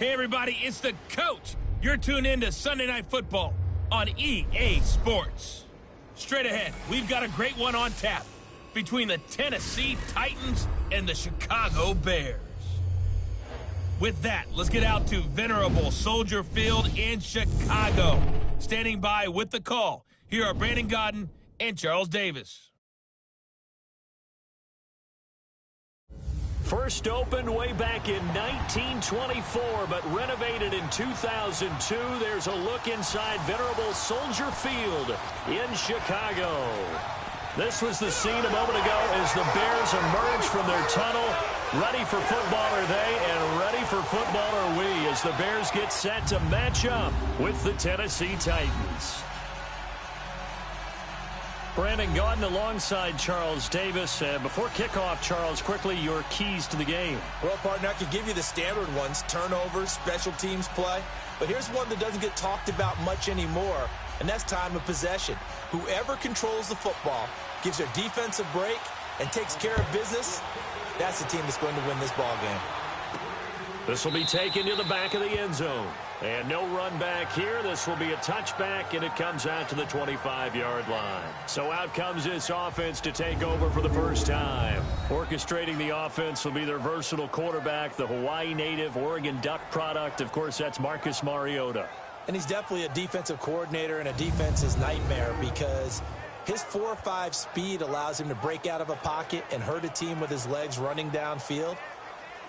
Hey, everybody, it's the coach. You're tuned in to Sunday Night Football on EA Sports. Straight ahead, we've got a great one on tap between the Tennessee Titans and the Chicago Bears. With that, let's get out to venerable Soldier Field in Chicago. Standing by with the call, here are Brandon Godden and Charles Davis. First opened way back in 1924, but renovated in 2002. There's a look inside venerable Soldier Field in Chicago. This was the scene a moment ago as the Bears emerged from their tunnel. Ready for football are they, and ready for football are we, as the Bears get set to match up with the Tennessee Titans. Brandon Godden alongside Charles Davis. Before kickoff, Charles, quickly your keys to the game. Well, partner, I could give you the standard ones, turnovers, special teams play. But here's one that doesn't get talked about much anymore, and that's time of possession. Whoever controls the football, gives their defense a break, and takes care of business, that's the team that's going to win this ball game. This will be taken to the back of the end zone. And no run back here. This will be a touchback, and it comes out to the 25-yard line. So out comes this offense to take over for the first time. Orchestrating the offense will be their versatile quarterback, the Hawaii native, Oregon Duck product. Of course, that's Marcus Mariota. And he's definitely a defensive coordinator and a defense's nightmare because his 4.5 speed allows him to break out of a pocket and hurt a team with his legs running downfield.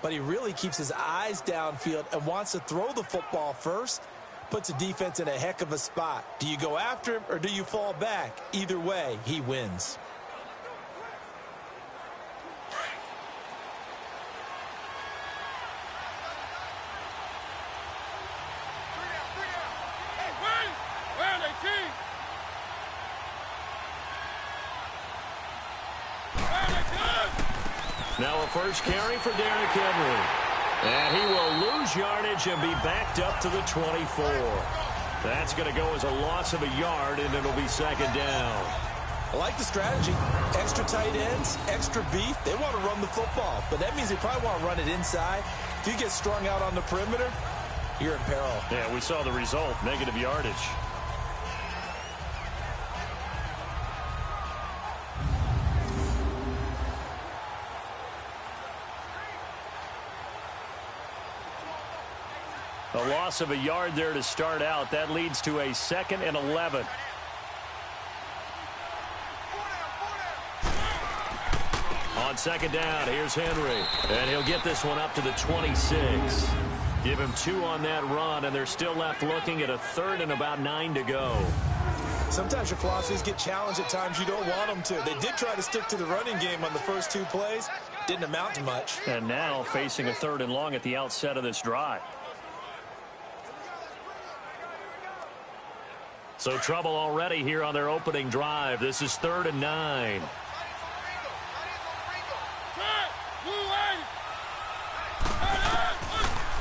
But he really keeps his eyes downfield and wants to throw the football first, puts the defense in a heck of a spot. Do you go after him or do you fall back? Either way, he wins. Now a first carry for Derrick Henry. And he will lose yardage and be backed up to the 24. That's going to go as a loss of a yard, and it'll be second down. I like the strategy. Extra tight ends, extra beef. They want to run the football, but that means they probably want to run it inside. If you get strung out on the perimeter, you're in peril. Yeah, we saw the result, negative yardage. A loss of a yard there to start out. That leads to a 2nd and 11. On second down, here's Henry. And he'll get this one up to the 26. Give him 2 on that run, and they're still left looking at a 3rd and about 9 to go. Sometimes your philosophies get challenged at times you don't want them to. They did try to stick to the running game on the first 2 plays. Didn't amount to much. And now facing a 3rd and long at the outset of this drive. So trouble already here on their opening drive. This is 3rd and 9.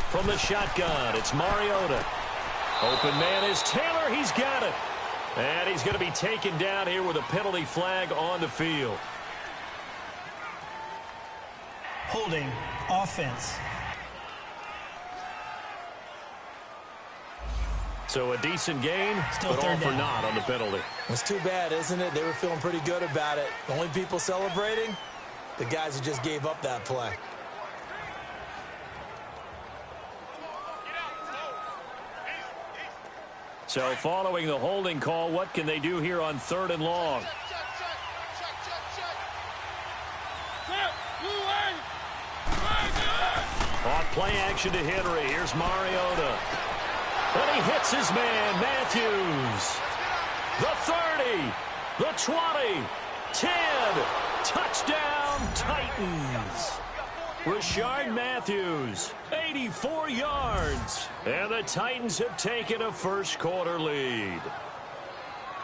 From the shotgun, it's Mariota. Open man is Taylor. He's got it. And he's going to be taken down here with a penalty flag on the field. Holding offense. So a decent gain, Still but all for naught on the penalty. It's too bad, isn't it? They were feeling pretty good about it. The only people celebrating, the guys who just gave up that play. So following the holding call, what can they do here on 3rd and long? On play action to Henry. Here's Mariota. And he hits his man, Matthews. The 30, the 20, 10. Touchdown, Titans. Rashard Matthews, 84 yards. And the Titans have taken a first-quarter lead.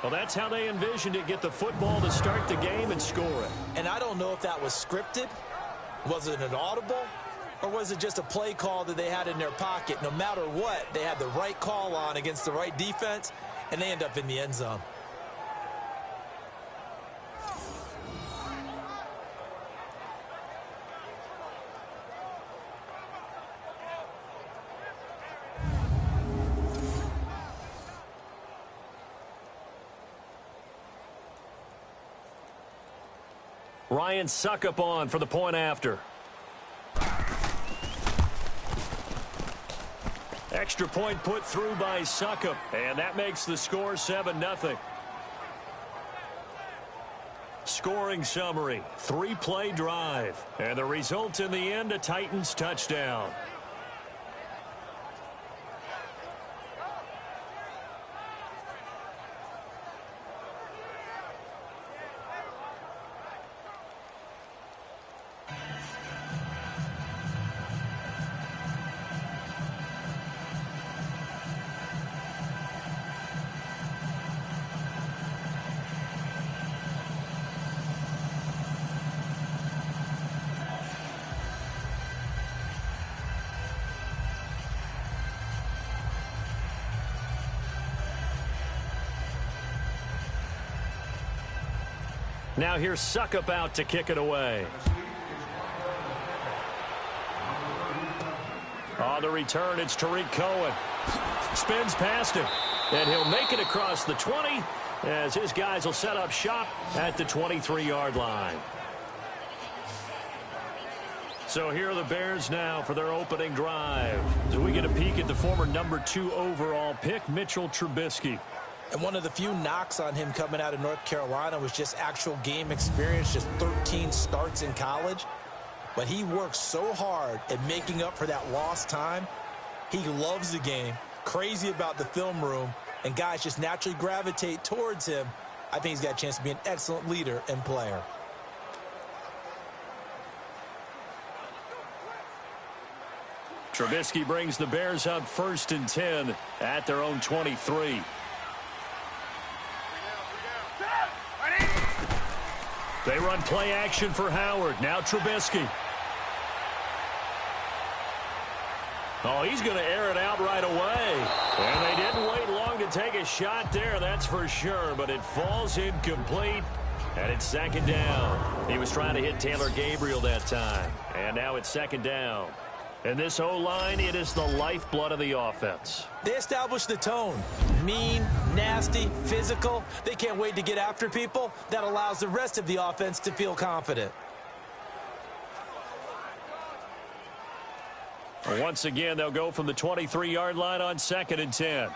Well, that's how they envisioned it, get the football to start the game and score it. And I don't know if that was scripted. Was it an audible? Or was it just a play call that they had in their pocket? No matter what, they had the right call on against the right defense, and they end up in the end zone. Ryan Suckup on for the point after. Extra point put through by Suckup, and that makes the score 7-0. Scoring summary, 3-play drive, and the result in the end, a Titans touchdown. Now here's Suckup out to kick it away. On the return, it's Tariq Cohen. Spins past him, and he'll make it across the 20 as his guys will set up shop at the 23-yard line. So here are the Bears now for their opening drive. So we get a peek at the former number 2 overall pick, Mitchell Trubisky. And one of the few knocks on him coming out of North Carolina was just actual game experience, just 13 starts in college. But he works so hard at making up for that lost time. He loves the game, crazy about the film room, and guys just naturally gravitate towards him. I think he's got a chance to be an excellent leader and player. Trubisky brings the Bears up 1st and 10 at their own 23. They run play action for Howard. Now Trubisky. Oh, he's going to air it out right away. And they didn't wait long to take a shot there, that's for sure. But it falls incomplete, and it's 2nd down. He was trying to hit Taylor Gabriel that time. And now it's 2nd down. And this O-line, it is the lifeblood of the offense. They establish the tone. Mean, nasty, physical. They can't wait to get after people. That allows the rest of the offense to feel confident. Once again, they'll go from the 23-yard line on 2nd and 10.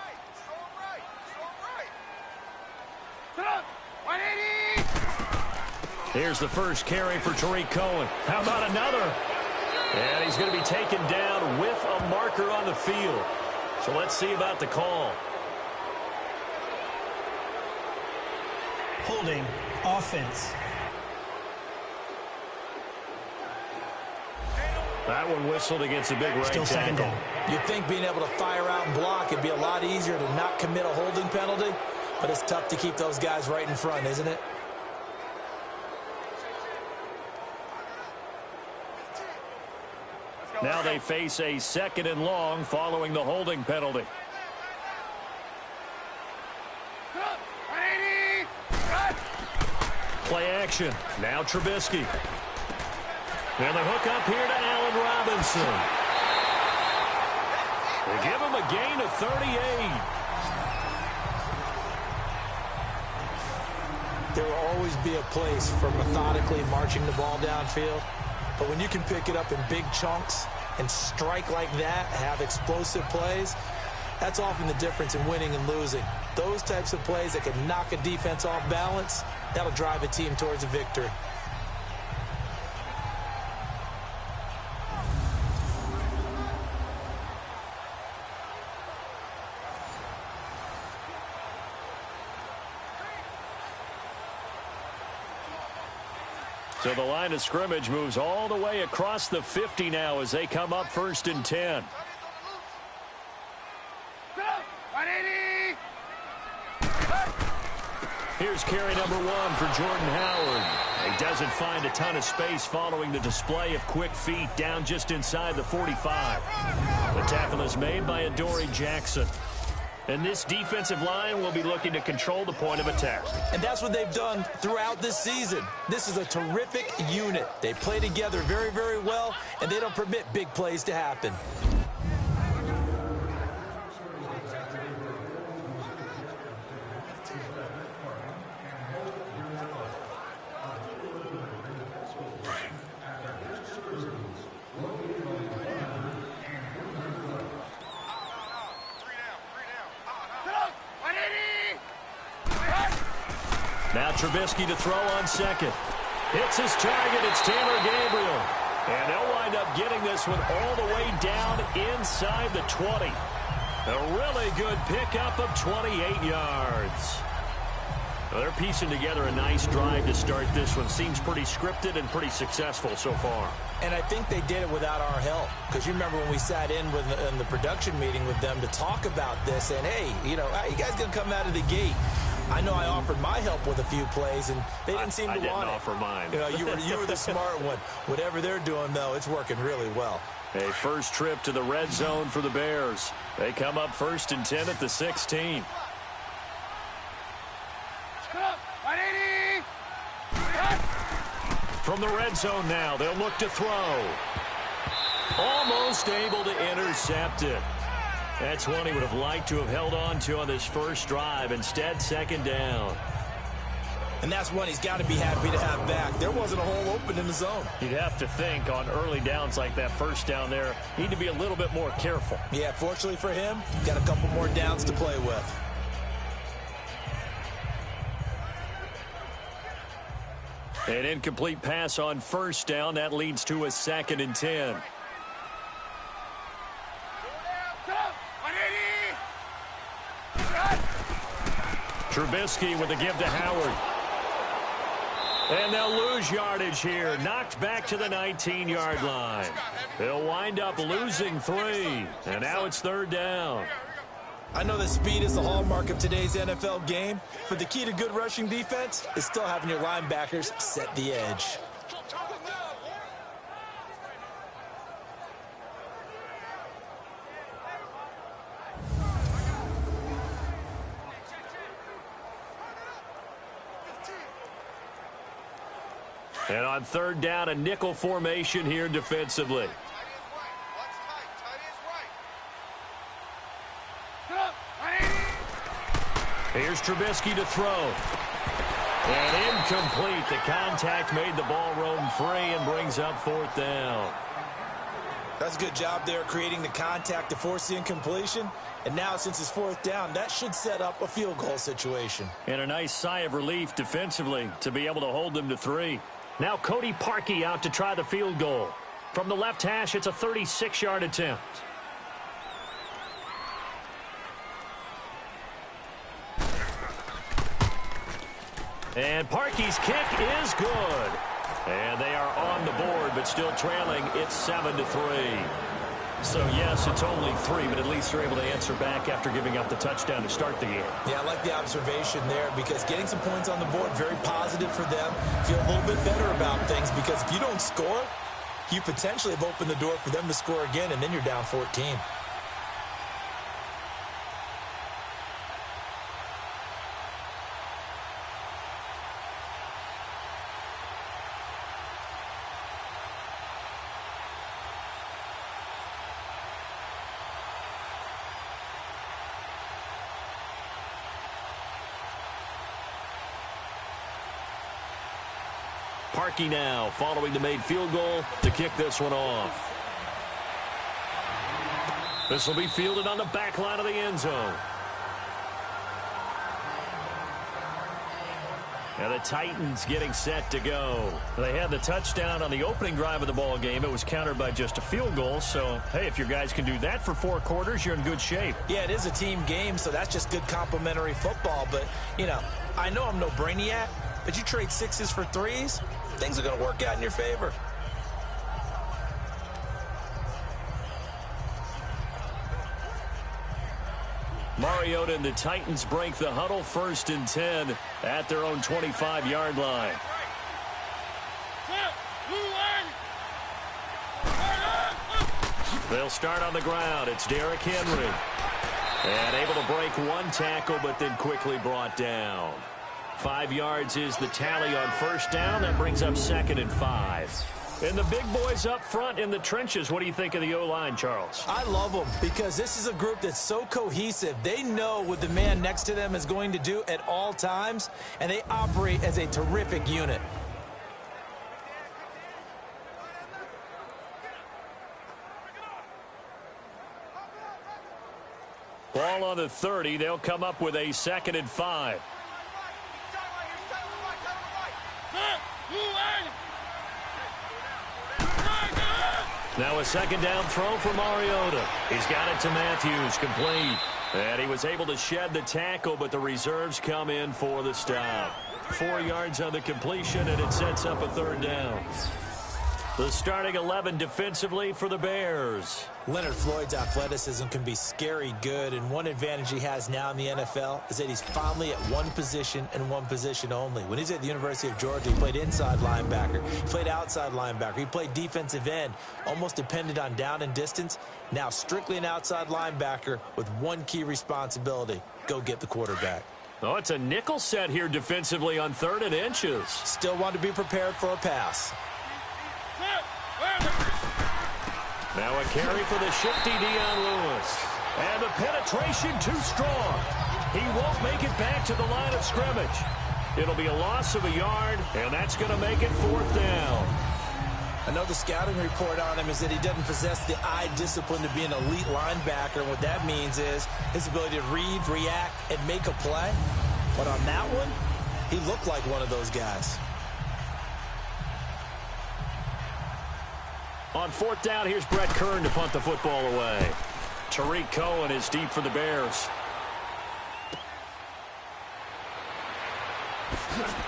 Here's the first carry for Tariq Cohen. How about another? And he's going to be taken down with a marker on the field. So let's see about the call. Holding offense. That one whistled against a big right Still 2nd tackle. down. You'd think being able to fire out and block would be a lot easier to not commit a holding penalty, but it's tough to keep those guys right in front, isn't it? Now they face a 2nd and long following the holding penalty. Play action. Now Trubisky. And the hook up here to Allen Robinson. They give him a gain of 38. There will always be a place for methodically marching the ball downfield. But when you can pick it up in big chunks and strike like that, have explosive plays, that's often the difference in winning and losing. Those types of plays that can knock a defense off balance, that'll drive a team towards a victory. So the line of scrimmage moves all the way across the 50 now as they come up 1st and 10. Here's carry number 1 for Jordan Howard. He doesn't find a ton of space following the display of quick feet down just inside the 45. The tackle is made by Adoree Jackson. And this defensive line will be looking to control the point of attack. And that's what they've done throughout this season. This is a terrific unit. They play together very, very well, and they don't permit big plays to happen. Now Trubisky to throw on second. Hits his target. It's Taylor Gabriel. And they'll wind up getting this one all the way down inside the 20. A really good pickup of 28 yards. Well, they're piecing together a nice drive to start this one. Seems pretty scripted and pretty successful so far. And I think they did it without our help. Because you remember when we sat in the production meeting with them to talk about this. And, hey, you know, how you guys going to come out of the gate? I know I offered my help with a few plays, and they didn't seem to want it. I didn't offer mine. You know, you were the smart one. Whatever they're doing, though, it's working really well. A first trip to the red zone for the Bears. They come up 1st and 10 at the 16. From the red zone now, they'll look to throw. Almost able to intercept it. That's one he would have liked to have held on to on this first drive. Instead, 2nd down. And that's one he's got to be happy to have back. There wasn't a hole open in the zone. You'd have to think on early downs like that first down there, need to be a little bit more careful. Yeah, fortunately for him, got a couple more downs to play with. An incomplete pass on first down. That leads to a 2nd and 10. Trubisky with a give to Howard. And they'll lose yardage here. Knocked back to the 19-yard line. They'll wind up losing 3. And now it's 3rd down. I know that speed is the hallmark of today's NFL game, but the key to good rushing defense is still having your linebackers set the edge. And on 3rd down, a nickel formation here defensively. Here's Trubisky to throw. And incomplete. The contact made the ball roam free and brings up 4th down. That's a good job there creating the contact to force the incompletion. And now since it's 4th down, that should set up a field goal situation. And a nice sigh of relief defensively to be able to hold them to 3. Now Cody Parkey out to try the field goal. From the left hash, it's a 36-yard attempt. And Parkey's kick is good. And they are on the board, but still trailing. It's 7-3. So, yes, it's only 3, but at least they're able to answer back after giving up the touchdown to start the game. Yeah, I like the observation there because getting some points on the board, very positive for them. Feel a little bit better about things because if you don't score, you potentially have opened the door for them to score again, and then you're down 14. Parkey now following the made field goal to kick this one off. This will be fielded on the back line of the end zone. And the Titans getting set to go. They had the touchdown on the opening drive of the ball game. It was countered by just a field goal. So, hey, if your guys can do that for 4 quarters, you're in good shape. Yeah, it is a team game, so that's just good complimentary football. But, you know, I know I'm no brainiac, but you trade 6s for 3s, things are going to work out in your favor. Mariota and the Titans break the huddle 1st and 10 at their own 25-yard line. They'll start on the ground. It's Derrick Henry. And able to break 1 tackle, but then quickly brought down. 5 yards is the tally on 1st down. That brings up 2nd and 5. And the big boys up front in the trenches. What do you think of the O-line, Charles? I love them because this is a group that's so cohesive. They know what the man next to them is going to do at all times, and they operate as a terrific unit. Ball on the 30. They'll come up with a 2nd and 5. Now a second down throw for Mariota. He's got it to Matthews, complete. And he was able to shed the tackle, but the reserves come in for the stop. 4 yards on the completion, and it sets up a third down. The starting 11 defensively for the Bears. Leonard Floyd's athleticism can be scary good, and one advantage he has now in the NFL is that he's finally at one position and one position only. When he's at the University of Georgia, he played inside linebacker, he played outside linebacker, he played defensive end, almost depended on down and distance. Now strictly an outside linebacker with one key responsibility: go get the quarterback. Oh, it's a nickel set here defensively on 3rd and inches. Still want to be prepared for a pass. Now a carry for the shifty Dion Lewis. And the penetration too strong. He won't make it back to the line of scrimmage. It'll be a loss of a yard, and that's going to make it 4th down. Another scouting report on him is that he doesn't possess the eye discipline to be an elite linebacker. And what that means is his ability to read, react, and make a play. But on that one, he looked like one of those guys. On 4th down, here's Brett Kern to punt the football away. Tariq Cohen is deep for the Bears.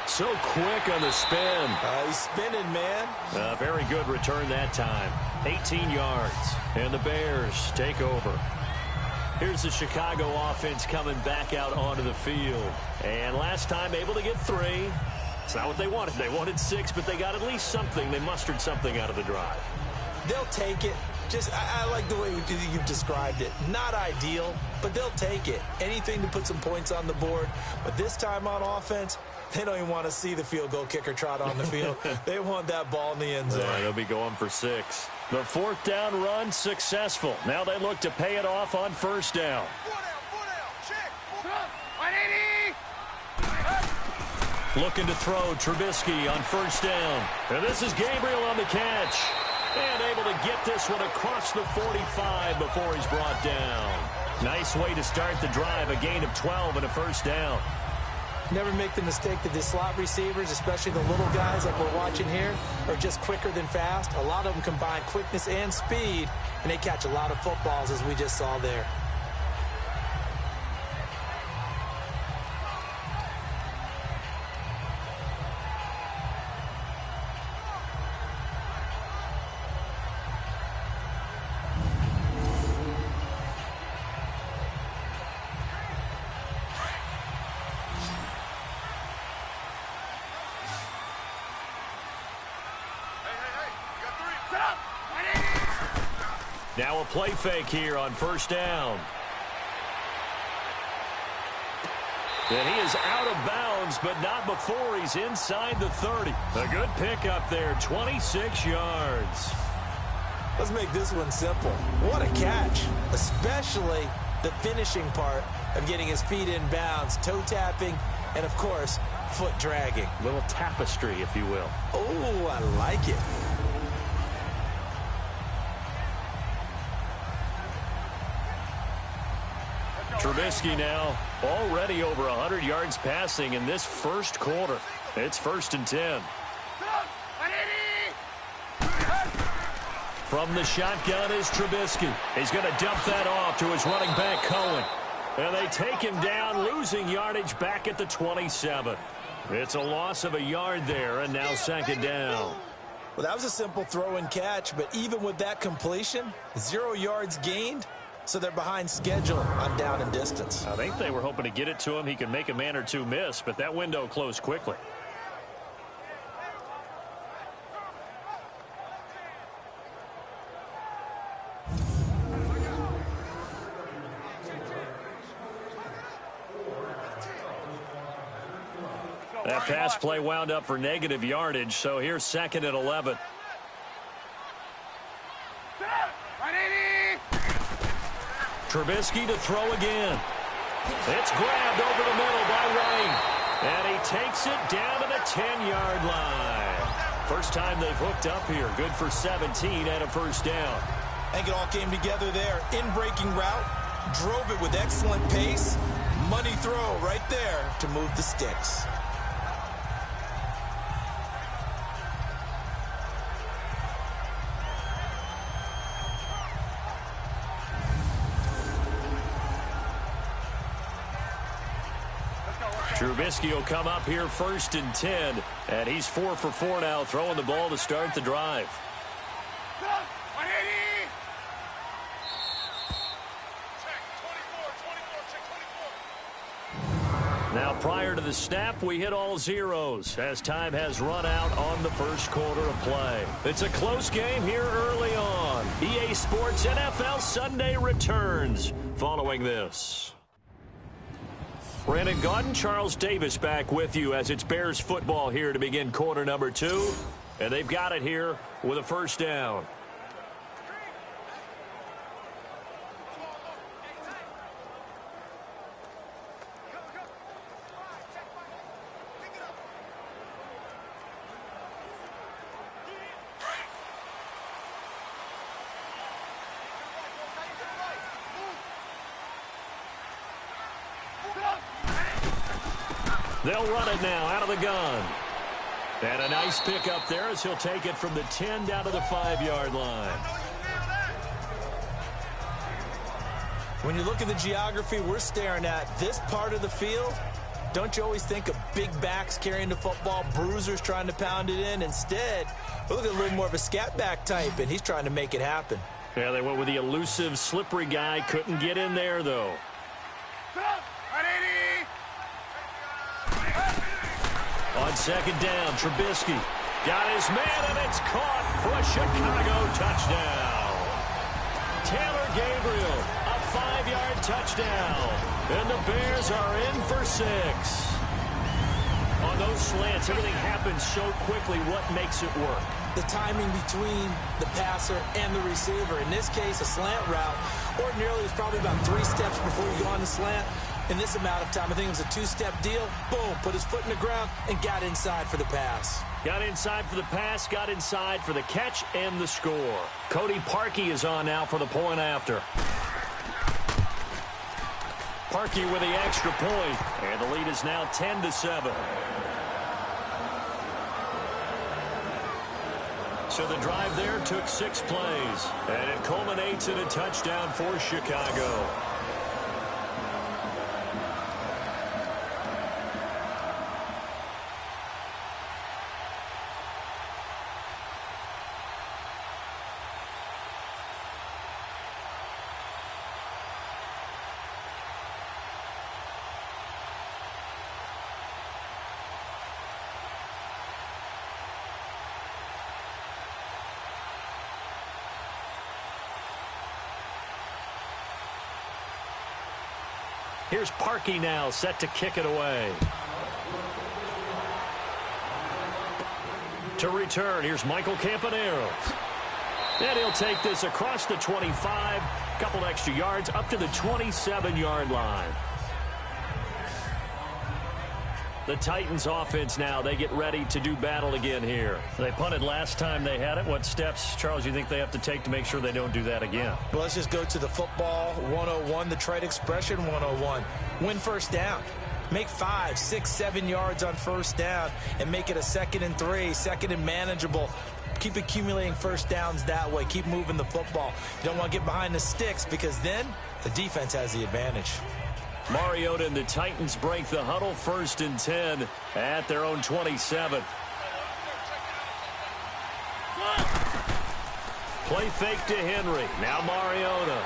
So quick on the spin. He's spinning, man. Very good return that time. 18 yards. And the Bears take over. Here's the Chicago offense coming back out onto the field. And last time able to get 3. It's not what they wanted. They wanted 6, but they got at least something. They mustered something out of the drive. They'll take it. I like the way you've described it. Not ideal, but they'll take it. Anything to put some points on the board. But this time on offense, they don't even want to see the field goal kicker trot on the field. They want that ball in the end zone. Yeah, they'll be going for 6. The 4th down run successful. Now they look to pay it off on 1st down. Looking to throw Trubisky on 1st down. And this is Gabriel on the catch. And able to get this one across the 45 before he's brought down. Nice way to start the drive. A gain of 12 and a 1st down. Never make the mistake that the slot receivers, especially the little guys like we're watching here, are just quicker than fast. A lot of them combine quickness and speed, and they catch a lot of footballs, as we just saw there. Now a play fake here on 1st down. And he is out of bounds, but not before he's inside the 30. A good pickup there, 26 yards. Let's make this one simple. What a catch, especially the finishing part of getting his feet in bounds, toe tapping, and, of course, foot dragging. Little tapestry, if you will. Oh, I like it. Trubisky now already over 100 yards passing in this 1st quarter. It's 1st and 10. From the shotgun is Trubisky. He's going to dump that off to his running back, Cohen. And they take him down, losing yardage back at the 27. It's a loss of a yard there, and now 2nd down. Well, that was a simple throw and catch, but even with that completion, 0 yards gained. So they're behind schedule on down and distance. I think they were hoping to get it to him. He could make a man or two miss, but that window closed quickly. That pass play wound up for negative yardage, so here's 2nd and 11. Trubisky to throw again. It's grabbed over the middle by Wayne. And he takes it down to the 10-yard line. First time they've hooked up here. Good for 17 and a 1st down. I think it all came together there. In-breaking route. Drove it with excellent pace. Money throw right there to move the sticks. Trubisky will come up here 1st and 10, and he's 4 for 4 now, throwing the ball to start the drive. Now, prior to the snap, we hit all zeros as time has run out on the first quarter of play. It's a close game here early on. EA Sports NFL Sunday returns following this. Brandon Gaudin, Charles Davis back with you as it's Bears football here to begin quarter number 2. And they've got it here with a first down. They'll run it now out of the gun. And a nice pick up there as he'll take it from the 10 down to the 5-yard line. When you look at the geography we're staring at, this part of the field, don't you always think of big backs carrying the football, bruisers trying to pound it in? Instead, we're looking at a little more of a scat back type, and he's trying to make it happen. Yeah, they went with the elusive, slippery guy. Couldn't get in there, though. On second down, Trubisky got his man, and it's caught for a Chicago touchdown. Taylor Gabriel, a 5-yard touchdown, and the Bears are in for 6. On those slants, everything happens so quickly. What makes it work? The timing between the passer and the receiver. In this case, a slant route. Ordinarily, it's probably about 3 steps before you go on the slant. In this amount of time, I think it was a 2-step deal. Boom, put his foot in the ground and got inside for the pass. Got inside for the pass, got inside for the catch and the score. Cody Parkey is on now for the point after. Parkey with the extra point, and the lead is now 10-7. So the drive there took 6 plays, and it culminates in a touchdown for Chicago. Here's Parkey now, set to kick it away. To return, here's Michael Campanero. And he'll take this across the 25, couple extra yards, up to the 27-yard line. The Titans offense now, they get ready to do battle again here. They punted last time they had it. What steps, Charles, you think they have to take to make sure they don't do that again? Well, let's just go to the football 101, the trade expression 101. Win first down. Make 5, 6, 7 yards on first down and make it a 2nd and 3, 2nd and manageable. Keep accumulating first downs that way. Keep moving the football. You don't want to get behind the sticks because then the defense has the advantage. Mariota and the Titans break the huddle, 1st and 10 at their own 27. Play fake to Henry. Now Mariota.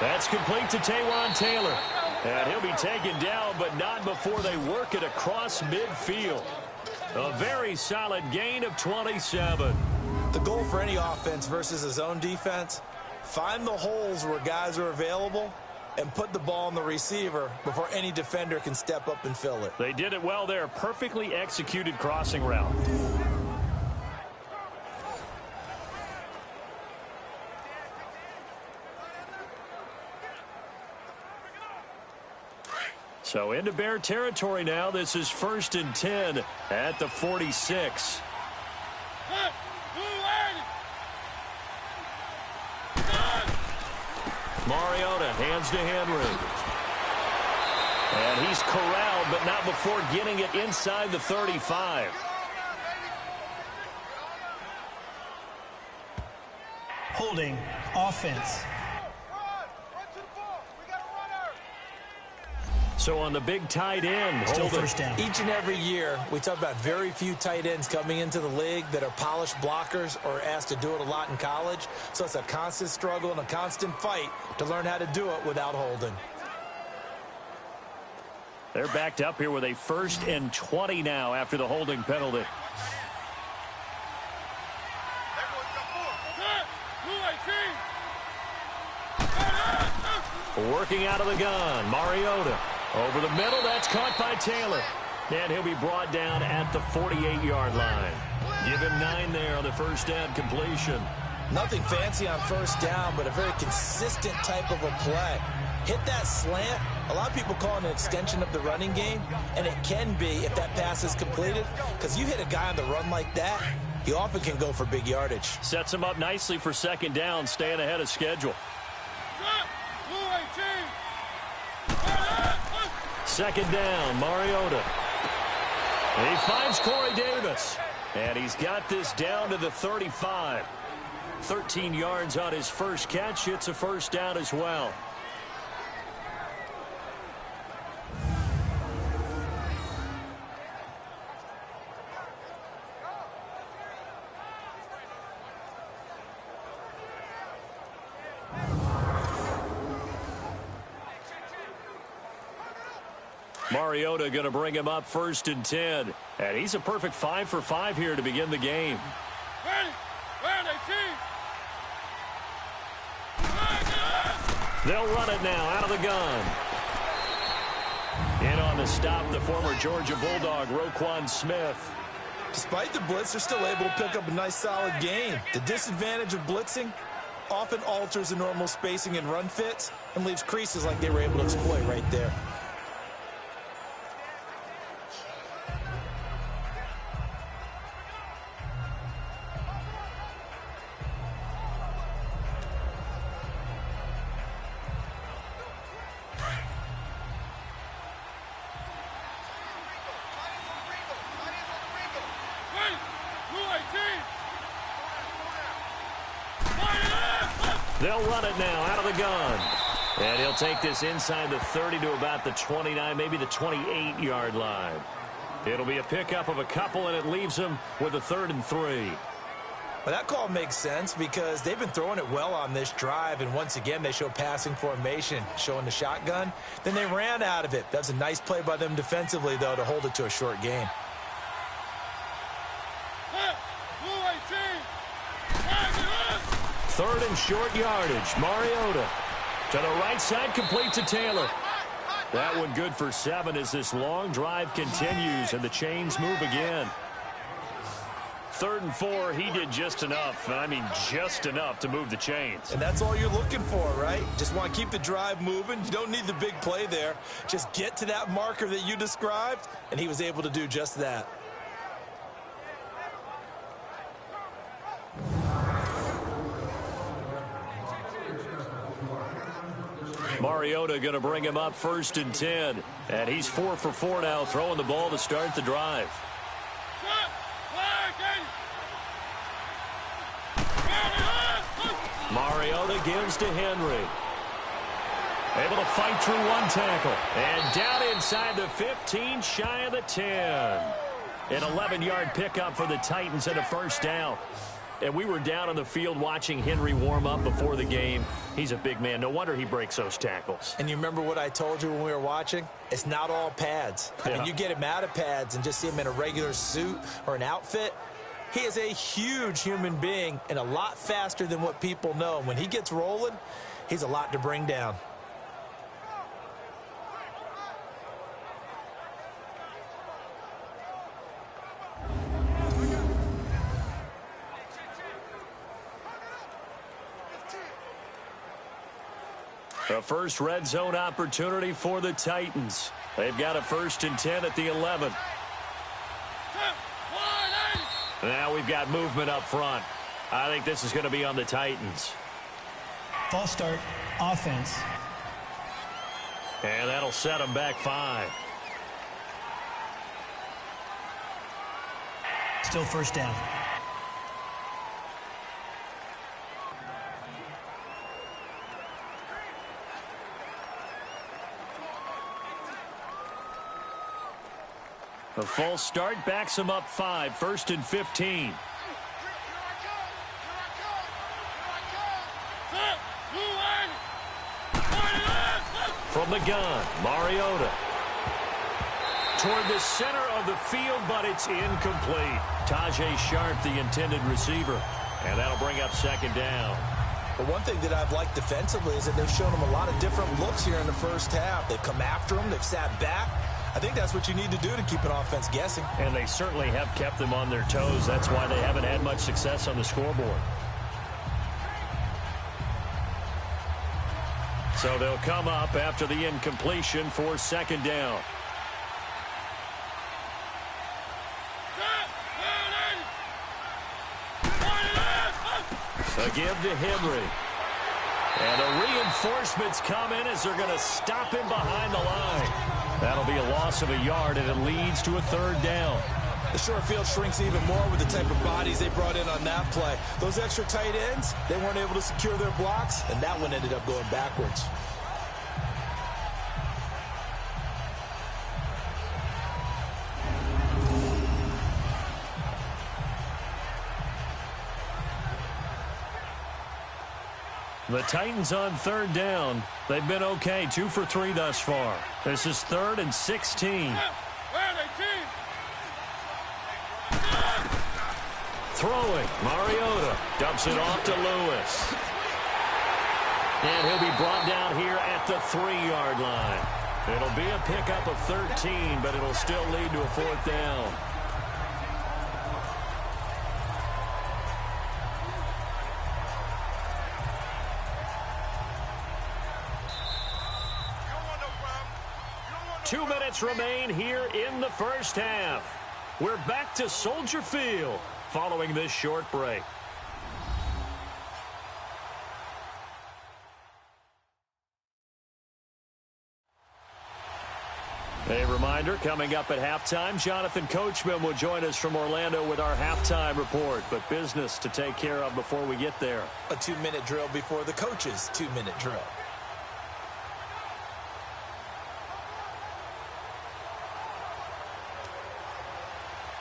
That's complete to Taywan Taylor. And he'll be taken down, but not before they work it across midfield. A very solid gain of 27. The goal for any offense versus his own defense, find the holes where guys are available and put the ball on the receiver before any defender can step up and fill it. They did it well there. Perfectly executed crossing route. So into Bear territory now. This is 1st and 10 at the 46. Mariota hands to Henry. And he's corralled, but not before getting it inside the 35. Holding offense. So on the big tight end, Still Holden. first down. Each and every year, we talk about very few tight ends coming into the league that are polished blockers or asked to do it a lot in college. So it's a constant struggle and a constant fight to learn how to do it without holding. They're backed up here with a 1st and 20 now after the holding penalty. Working out of the gun, Mariota. Over the middle, that's caught by Taylor. And he'll be brought down at the 48-yard line. Give him 9 there on the first down completion. Nothing fancy on first down, but a very consistent type of a play. Hit that slant. A lot of people call it an extension of the running game, and it can be if that pass is completed, because you hit a guy on the run like that, he often can go for big yardage. Sets him up nicely for second down, staying ahead of schedule. Second down, Mariota. He finds Corey Davis. And he's got this down to the 35. 13 yards on his first catch. It's a first down as well. Mariota going to bring him up 1st and 10. And he's a perfect 5 for 5 here to begin the game. They'll run it now out of the gun. In on the stop, the former Georgia Bulldog, Roquan Smith. Despite the blitz, they're still able to pick up a nice solid gain. The disadvantage of blitzing often alters the normal spacing and run fits and leaves creases like they were able to exploit right there. They'll run it now out of the gun. And he'll take this inside the 30 to about the 29, maybe the 28-yard line. It'll be a pickup of a couple, and it leaves him with a 3rd and 3. Well, that call makes sense because they've been throwing it well on this drive, and once again, they show passing formation, showing the shotgun. Then they ran out of it. That was a nice play by them defensively, though, to hold it to a short gain. Third and short yardage. Mariota to the right side, complete to Taylor. That one good for 7 as this long drive continues and the chains move again. 3rd and 4, he did just enough, and I mean just enough to move the chains. And that's all you're looking for, right? Just want to keep the drive moving. You don't need the big play there. Just get to that marker that you described, and he was able to do just that. Mariota going to bring him up 1st and 10. And he's 4 for 4 now, throwing the ball to start the drive. Mariota gives to Henry. Able to fight through one tackle. And down inside the 15, shy of the 10. An 11-yard pickup for the Titans and a first down. And we were down on the field watching Henry warm up before the game. He's a big man. No wonder he breaks those tackles. And you remember what I told you when we were watching? It's not all pads. I mean, you get him out of pads and just see him in a regular suit or an outfit. He is a huge human being and a lot faster than what people know. When he gets rolling, he's a lot to bring down. The first red zone opportunity for the Titans. They've got a 1st and 10 at the 11. Now we've got movement up front. I think this is going to be on the Titans. False start, offense. And that'll set them back 5. Still first down. A false start backs him up 5, 1st and 15. From the gun, Mariota. Toward the center of the field, but it's incomplete. Tajay Sharp, the intended receiver. And that'll bring up 2nd down. But one thing that I've liked defensively is that they've shown him a lot of different looks here in the first half. They've come after him. They've sat back. I think that's what you need to do to keep an offense guessing. And they certainly have kept them on their toes. That's why they haven't had much success on the scoreboard. So they'll come up after the incompletion for 2nd down. A give to Henry. And the reinforcements come in as they're going to stop him behind the line. That'll be a loss of a yard, and it leads to a 3rd down. The short field shrinks even more with the type of bodies they brought in on that play. Those extra tight ends, they weren't able to secure their blocks, and that one ended up going backwards. The Titans on 3rd down. They've been okay, 2 for 3 thus far. This is 3rd and 16. Throwing, Mariota dumps it off to Lewis. And he'll be brought down here at the 3-yard line. It'll be a pickup of 13, but it'll still lead to a 4th down. Two minutes remain here in the first half. We're back to Soldier Field following this short break. A reminder, coming up at halftime, Jonathan Coachman will join us from Orlando with our halftime report. But business to take care of before we get there. A 2-minute drill before the coach's 2-minute drill.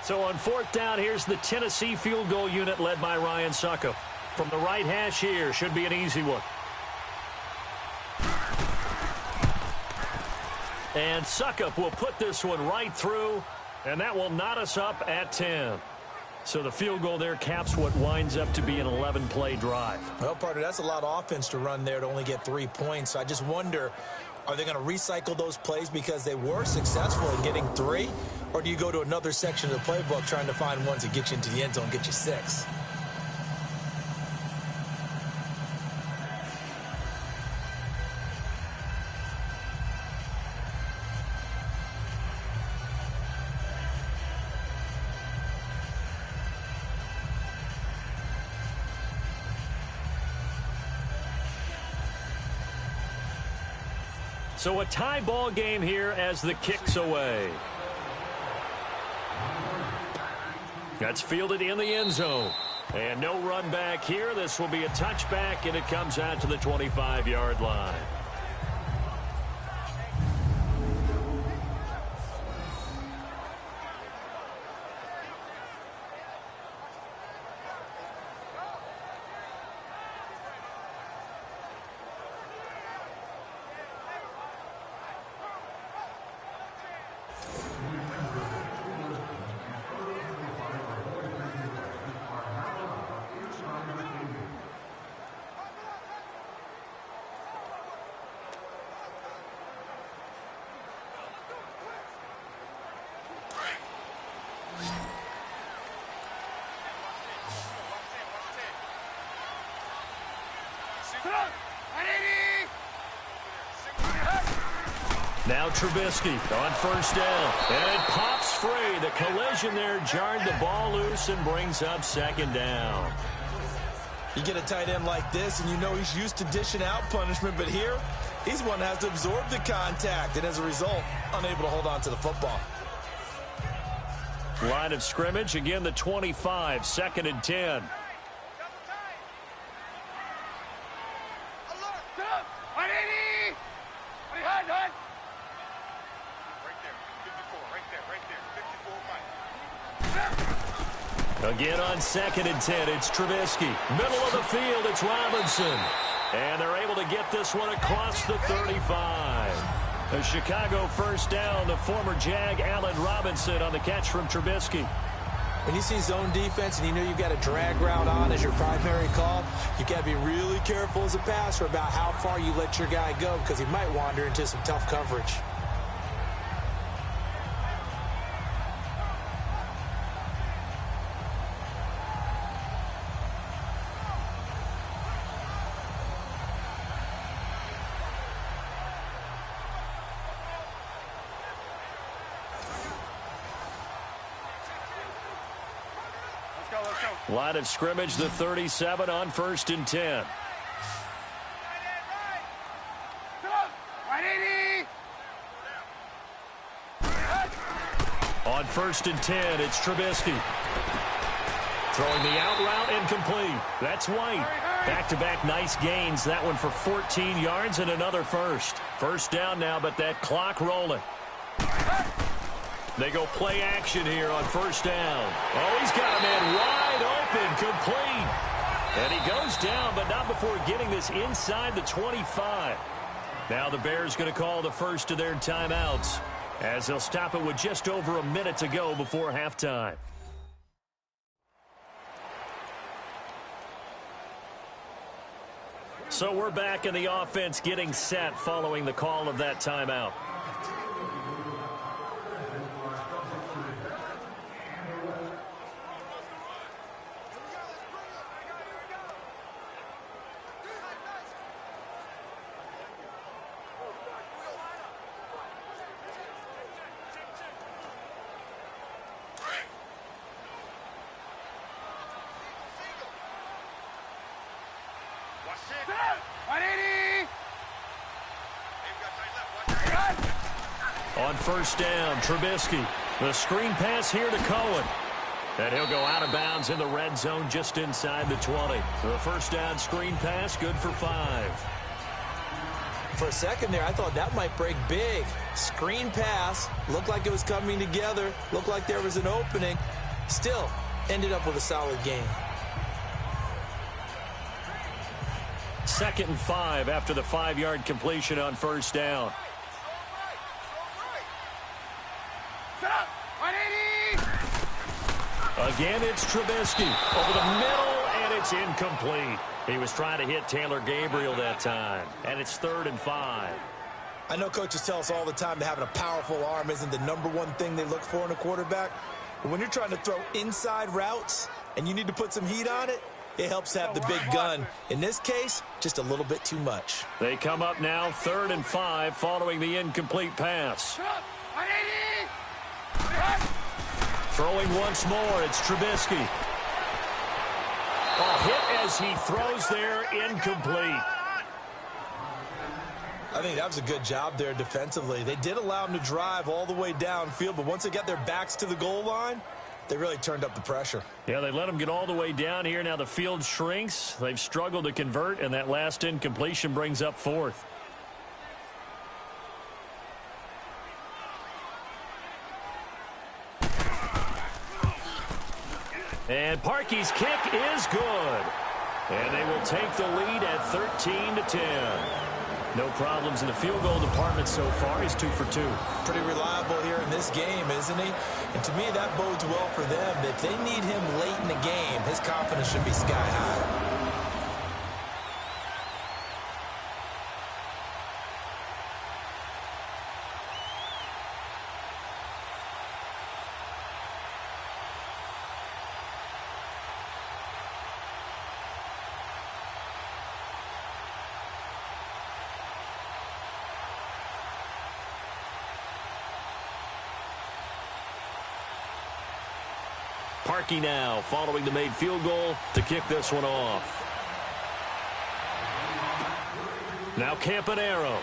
So on 4th down, here's the Tennessee field goal unit led by Ryan Suckup. From the right hash here, should be an easy one. And Suckup will put this one right through, and that will knot us up at 10. So the field goal there caps what winds up to be an 11-play drive. Well, partner, that's a lot of offense to run there to only get 3 points. I just wonder, are they going to recycle those plays because they were successful in getting 3? Or do you go to another section of the playbook trying to find ones that get you into the end zone, get you 6? So a tie ball game here as the kick's away. That's fielded in the end zone. And no run back here. This will be a touchback, and it comes out to the 25-yard line. Now Trubisky on 1st down. And it pops free. The collision there jarred the ball loose and brings up 2nd down. You get a tight end like this, and you know he's used to dishing out punishment, but here, he's one that has to absorb the contact, and as a result, unable to hold on to the football. Line of scrimmage, again the 25, 2nd and 10. Again on 2nd and 10, it's Trubisky. Middle of the field, it's Robinson. And they're able to get this one across the 35. A Chicago first down, the former Jag Allen Robinson on the catch from Trubisky. When you see zone defense and you know you've got a drag route on as your primary call, you've got to be really careful as a passer about how far you let your guy go because he might wander into some tough coverage. Line of scrimmage, the 37 on 1st and 10. On 1st and 10, it's Trubisky. Throwing the out route incomplete. That's White. Back-to-back nice gains. That one for 14 yards and another first. First down now, but that clock rolling. They go play action here on 1st down. Oh, he's got a man wide open, complete. And he goes down, but not before getting this inside the 25. Now the Bears going to call the first of their timeouts as they'll stop it with just over a minute to go before halftime. So we're back in the offense getting set following the call of that timeout. On 1st down, Trubisky. The screen pass here to Cohen. And he'll go out of bounds in the red zone just inside the 20. The first down screen pass, good for 5. For a second there, I thought that might break big. Screen pass, looked like it was coming together, looked like there was an opening. Still, ended up with a solid game. 2nd and 5 after the 5-yard completion on 1st down. Again, it's Trubisky over the middle, and it's incomplete. He was trying to hit Taylor Gabriel that time, and it's 3rd and 5. I know coaches tell us all the time that having a powerful arm isn't the #1 thing they look for in a quarterback. But when you're trying to throw inside routes and you need to put some heat on it, it helps to have the big gun. In this case, just a little bit too much. They come up now 3rd and 5 following the incomplete pass. Throwing once more, it's Trubisky. A hit as he throws there, incomplete. I think that was a good job there defensively. They did allow him to drive all the way downfield, but once they got their backs to the goal line, they really turned up the pressure. Yeah, they let him get all the way down here. Now the field shrinks. They've struggled to convert, and that last incompletion brings up 4th. And Parkey's kick is good. And they will take the lead at 13-10. No problems in the field goal department so far. He's 2 for 2. Pretty reliable here in this game, isn't he? And to me, that bodes well for them. If they need him late in the game, his confidence should be sky high. Parkey now following the made field goal to kick this one off. Now Campanaro.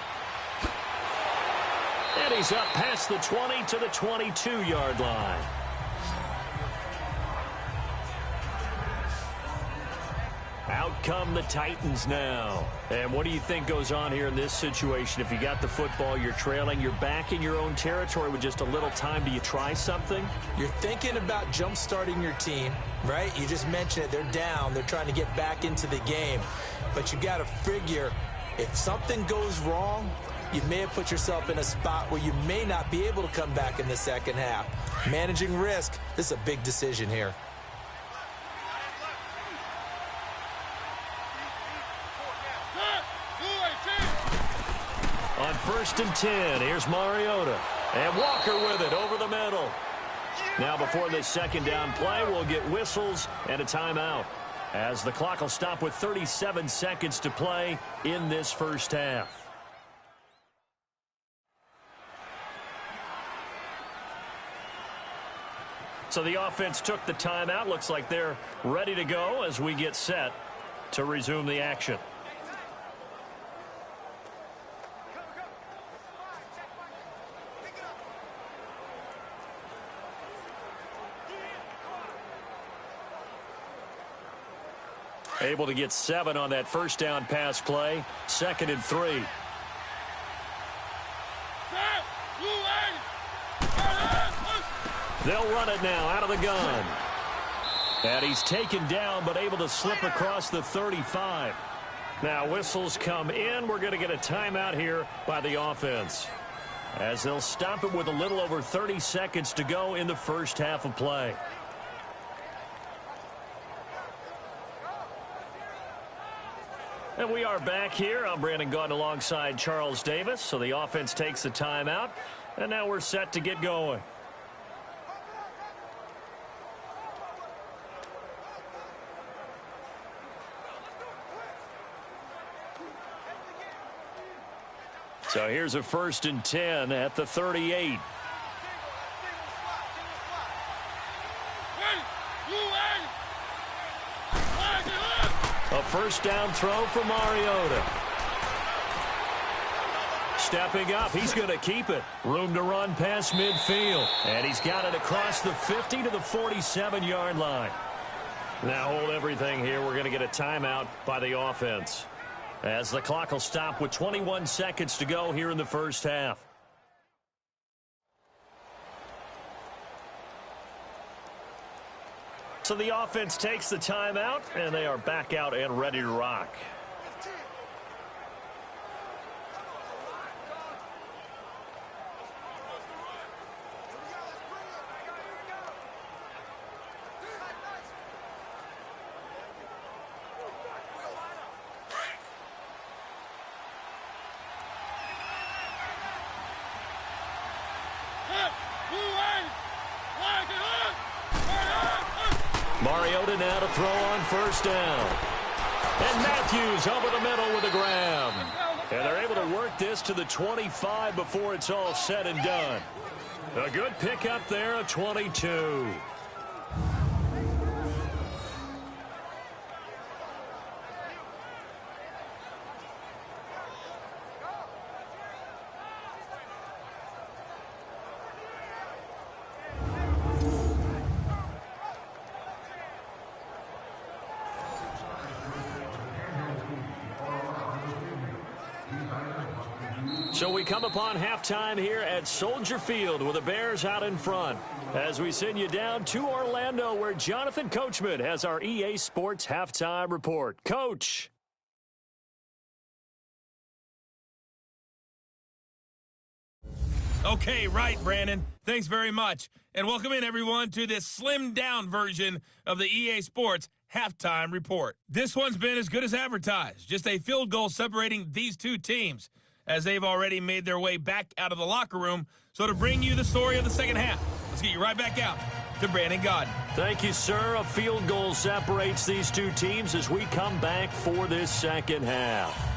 And he's up past the 20 to the 22-yard line. Out come the Titans now. And what do you think goes on here in this situation? If you got the football, you're trailing, you're back in your own territory with just a little time. Do you try something? You're thinking about jump-starting your team, right? You just mentioned it. They're down. They're trying to get back into the game. But you got to figure if something goes wrong, you may have put yourself in a spot where you may not be able to come back in the second half. Managing risk, this is a big decision here. On 1st and 10, here's Mariota. And Walker with it over the middle. Now before this second down play, we'll get whistles and a timeout, as the clock will stop with 37 seconds to play in this first half. So the offense took the timeout. Looks like they're ready to go as we get set to resume the action. Able to get 7 on that first down pass play. 2nd and 3. They'll run it now out of the gun. And he's taken down but able to slip across the 35. Now whistles come in. We're going to get a timeout here by the offense, as they'll stop it with a little over 30 seconds to go in the first half of play. And we are back here. I'm Brandon Gaudin alongside Charles Davis. So the offense takes the timeout, and now we're set to get going. So here's a 1st and 10 at the 38. A first down throw for Mariota. Stepping up, he's going to keep it. Room to run past midfield. And he's got it across the 50 to the 47-yard line. Now hold everything here. We're going to get a timeout by the offense, as the clock will stop with 21 seconds to go here in the first half. So the offense takes the timeout, and they are back out and ready to rock. Mariota now to throw on first down. And Matthews over the middle with a grab. And they're able to work this to the 25 before it's all said and done. A good pickup there, a 22. So we come upon halftime here at Soldier Field with the Bears out in front, as we send you down to Orlando, where Jonathan Coachman has our EA Sports halftime report. Coach. Okay, right, Brandon. Thanks very much. And welcome in, everyone, to this slimmed-down version of the EA Sports halftime report. This one's been as good as advertised. Just a field goal separating these two teams, as they've already made their way back out of the locker room. So to bring you the story of the second half, let's get you right back out to Brandon Gaudin. Thank you, sir. A field goal separates these two teams as we come back for this second half.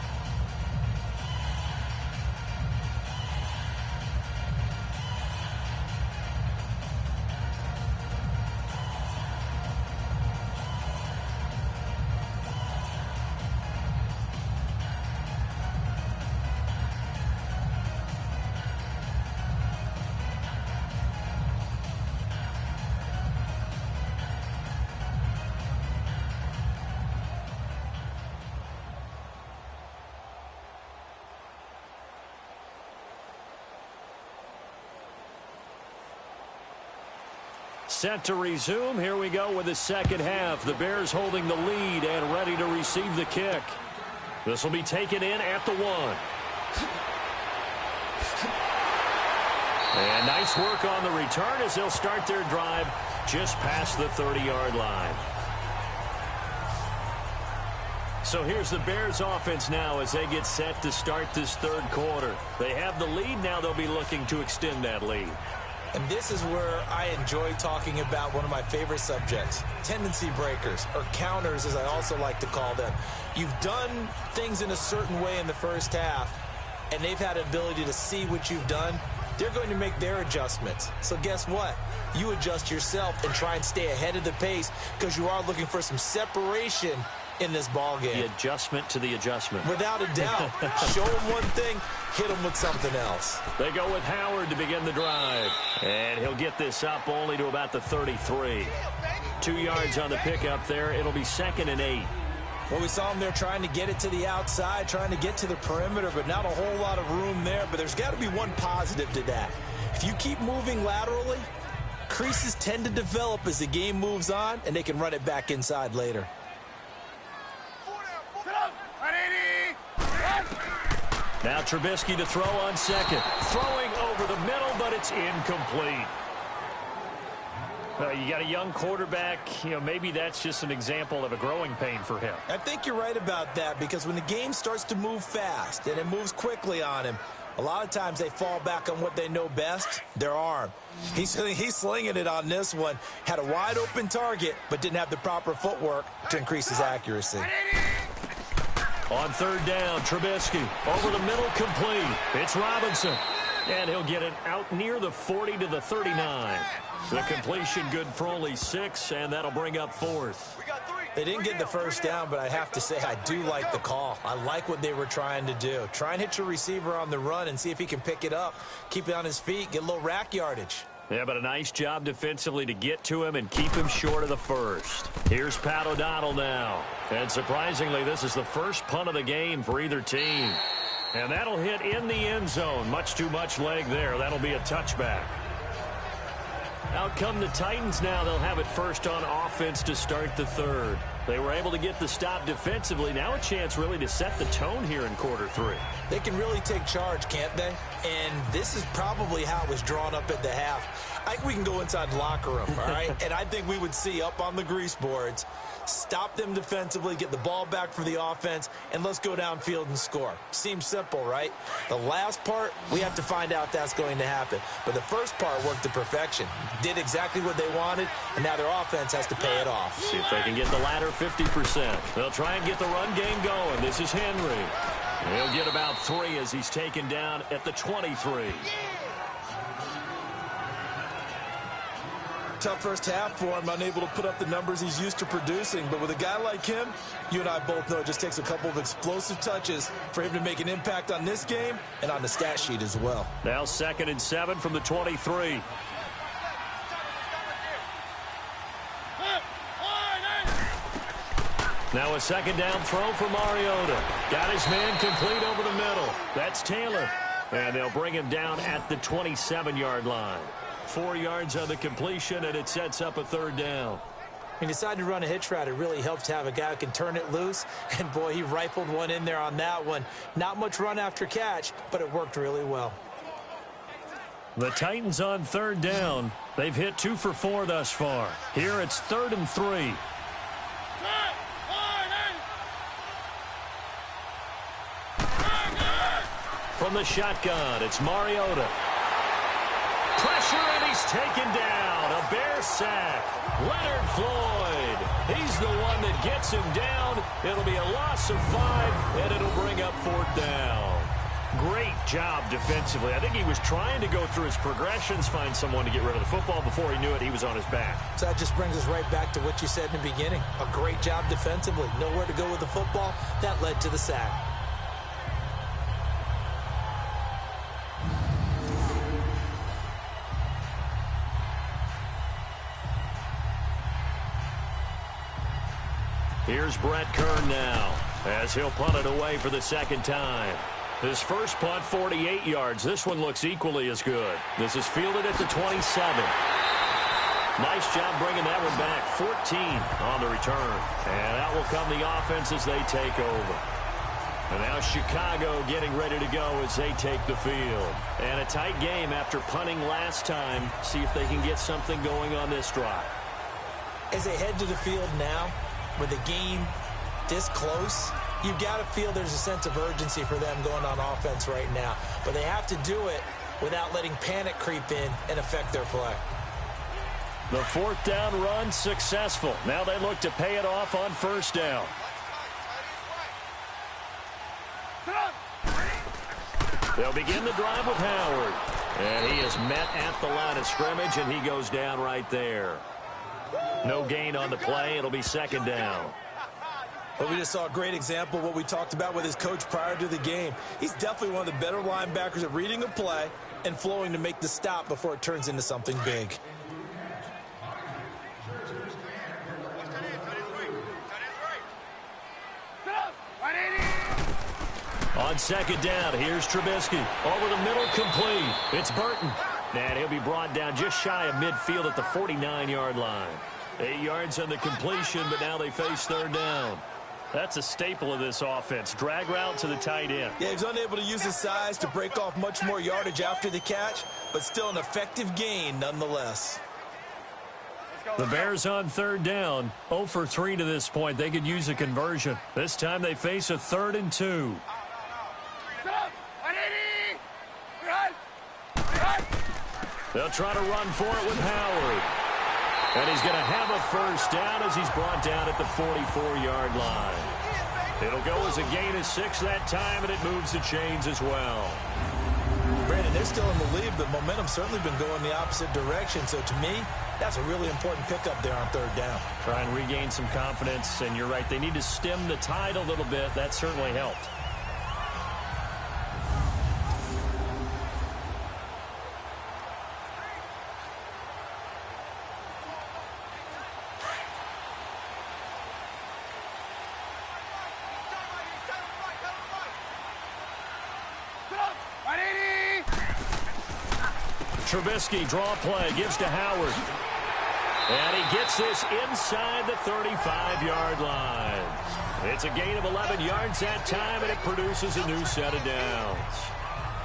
Set to resume. Here we go with the second half. The Bears holding the lead and ready to receive the kick. This will be taken in at the 1. And nice work on the return as they'll start their drive just past the 30-yard line. So here's the Bears offense now as they get set to start this third quarter. They have the lead. Now they'll be looking to extend that lead. And this is where I enjoy talking about one of my favorite subjects, tendency breakers, or counters as I also like to call them. You've done things in a certain way in the first half, and they've had an ability to see what you've done. They're going to make their adjustments. So guess what? You adjust yourself and try and stay ahead of the pace because you are looking for some separation in this ball game. The adjustment to the adjustment. Without a doubt. Show them one thing, hit them with something else. They go with Howard to begin the drive. And he'll get this up only to about the 33. 2 yards on the pickup there. It'll be 2nd and 8. Well, we saw him there trying to get it to the outside, trying to get to the perimeter, but not a whole lot of room there. But there's got to be one positive to that. If you keep moving laterally, creases tend to develop as the game moves on, and they can run it back inside later. Now Trubisky to throw on second. Throwing over the middle, but it's incomplete. You got a young quarterback. Maybe that's just an example of a growing pain for him. I think you're right about that because when the game starts to move fast and it moves quickly on him, a lot of times they fall back on what they know best, their arm. He's slinging it on this one. Had a wide open target, but didn't have the proper footwork to increase his accuracy. On third down, Trubisky over the middle, complete. It's Robinson. And he'll get it out near the 40 to the 39. The completion good for only 6, and that'll bring up 4th. They didn't get the first down, but I have to say I do like the call. I like what they were trying to do. Try and hit your receiver on the run and see if he can pick it up, keep it on his feet, get a little rack yardage. Yeah, but a nice job defensively to get to him and keep him short of the first. Here's Pat O'Donnell now. And surprisingly, this is the first punt of the game for either team. And that'll hit in the end zone. Much too much leg there. That'll be a touchback. Out come the Titans now. They'll have it first on offense to start the third. They were able to get the stop defensively. Now a chance really to set the tone here in quarter 3. They can really take charge, can't they? And this is probably how it was drawn up at the half. I think we can go inside the locker room, all right? And I think we would see up on the grease boards, stop them defensively, get the ball back for the offense, and let's go downfield and score. Seems simple, right? The last part, we have to find out if that's going to happen. But the first part worked to perfection. Did exactly what they wanted, and now their offense has to pay it off. See if they can get the latter 50%. They'll try and get the run game going. This is Henry. He'll get about 3 as he's taken down at the 23. Tough first half for him, unable to put up the numbers he's used to producing. But with a guy like him, you and I both know it just takes a couple of explosive touches for him to make an impact on this game and on the stat sheet as well. Now 2nd and 7 from the 23. Now a second down throw for Mariota. Got his man complete over the middle. That's Taylor. And they'll bring him down at the 27-yard line. 4 yards on the completion, and it sets up a third down. He decided to run a hitch route. It really helps to have a guy who can turn it loose. And, boy, he rifled one in there on that one. Not much run after catch, but it worked really well. The Titans on third down. They've hit 2 for 4 thus far. Here it's 3rd and 3. From the shotgun, it's Mariota. Pressure, and he's taken down. A Bear sack. Leonard Floyd. He's the one that gets him down. It'll be a loss of 5, and it'll bring up 4th down. Great job defensively. I think he was trying to go through his progressions, find someone to get rid of the football. Before he knew it, he was on his back. So that just brings us right back to what you said in the beginning. A great job defensively. Nowhere to go with the football. That led to the sack. Here's Brett Kern now as he'll punt it away for the second time. His first punt, 48 yards. This one looks equally as good. This is fielded at the 27. Nice job bringing that one back. 14 on the return. And out will come the offense as they take over. And now Chicago getting ready to go as they take the field. And a tight game after punting last time. See if they can get something going on this drive. As they head to the field now, with the game this close, you've got to feel there's a sense of urgency for them going on offense right now. But they have to do it without letting panic creep in and affect their play. The fourth down run successful. Now they look to pay it off on first down. They'll begin the drive with Howard. And he is met at the line of scrimmage, and he goes down right there. No gain on the play. It'll be second down. But we just saw a great example of what we talked about with his coach prior to the game. He's definitely one of the better linebackers at reading a play and flowing to make the stop before it turns into something big. On second down, here's Trubisky. Over the middle, complete. It's Burton. And he'll be brought down just shy of midfield at the 49-yard line. 8 yards on the completion, but now they face third down. That's a staple of this offense. Drag route to the tight end. Yeah, he's unable to use his size to break off much more yardage after the catch, but still an effective gain nonetheless. The Bears on third down. 0 for 3 to this point. They could use a conversion. This time they face a 3rd and 2. They'll try to run for it with Howard. And he's going to have a first down as he's brought down at the 44-yard line. It'll go as a gain of 6 that time, and it moves the chains as well. Brandon, they're still in the lead, but momentum's certainly been going the opposite direction. So to me, that's a really important pickup there on third down. Try and regain some confidence, and you're right. They need to stem the tide a little bit. That certainly helped. Trubisky, draw play, gives to Howard. And he gets this inside the 35-yard line. It's a gain of 11 yards that time, and it produces a new set of downs.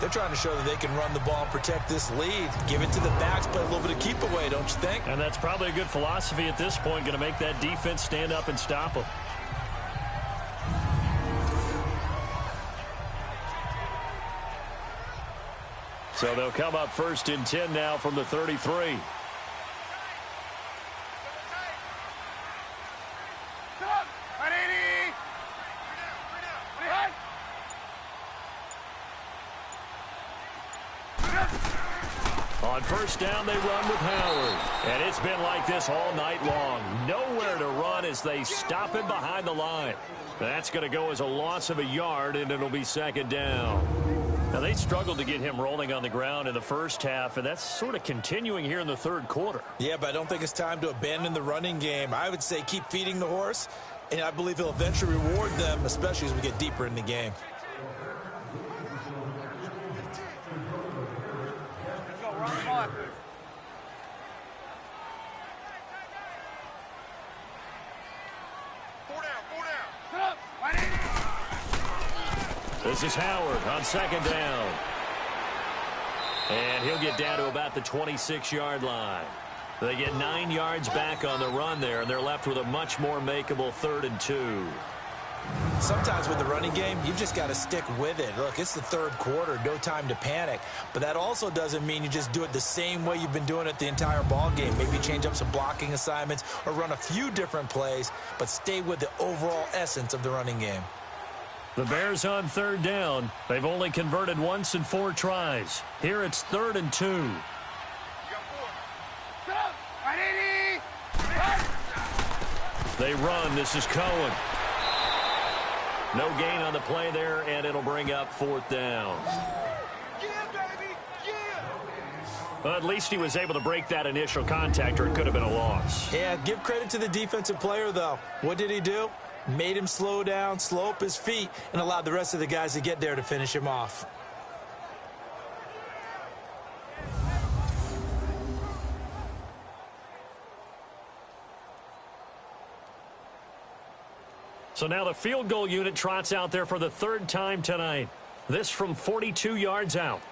They're trying to show that they can run the ball, protect this lead, give it to the backs, play a little bit of keep away, don't you think? And that's probably a good philosophy at this point, going to make that defense stand up and stop them. So they'll come up 1st and 10 now from the 33. On first down, they run with Howard. And it's been like this all night long. Nowhere to run as they stop him behind the line. That's going to go as a loss of a yard, and it'll be second down. Now, they struggled to get him rolling on the ground in the first half, and that's sort of continuing here in the third quarter. Yeah, but I don't think it's time to abandon the running game. I would say keep feeding the horse, and I believe he'll eventually reward them, especially as we get deeper in the game. Let's go, run the ball. This is Howard on second down. And he'll get down to about the 26-yard line. They get 9 yards back on the run there, and they're left with a much more makeable 3rd and 2. Sometimes with the running game, you've just got to stick with it. Look, it's the third quarter, no time to panic. But that also doesn't mean you just do it the same way you've been doing it the entire ball game. Maybe change up some blocking assignments or run a few different plays, but stay with the overall essence of the running game. The Bears on third down. They've only converted once in 4 tries. Here it's 3rd and 2. They run. This is Cohen. No gain on the play there, and it'll bring up 4th down. Well, at least he was able to break that initial contact, or it could have been a loss. Yeah, give credit to the defensive player, though. What did he do? Made him slow down, slow up his feet, and allowed the rest of the guys to get there to finish him off. So now the field goal unit trots out there for the third time tonight. This from 42 yards out.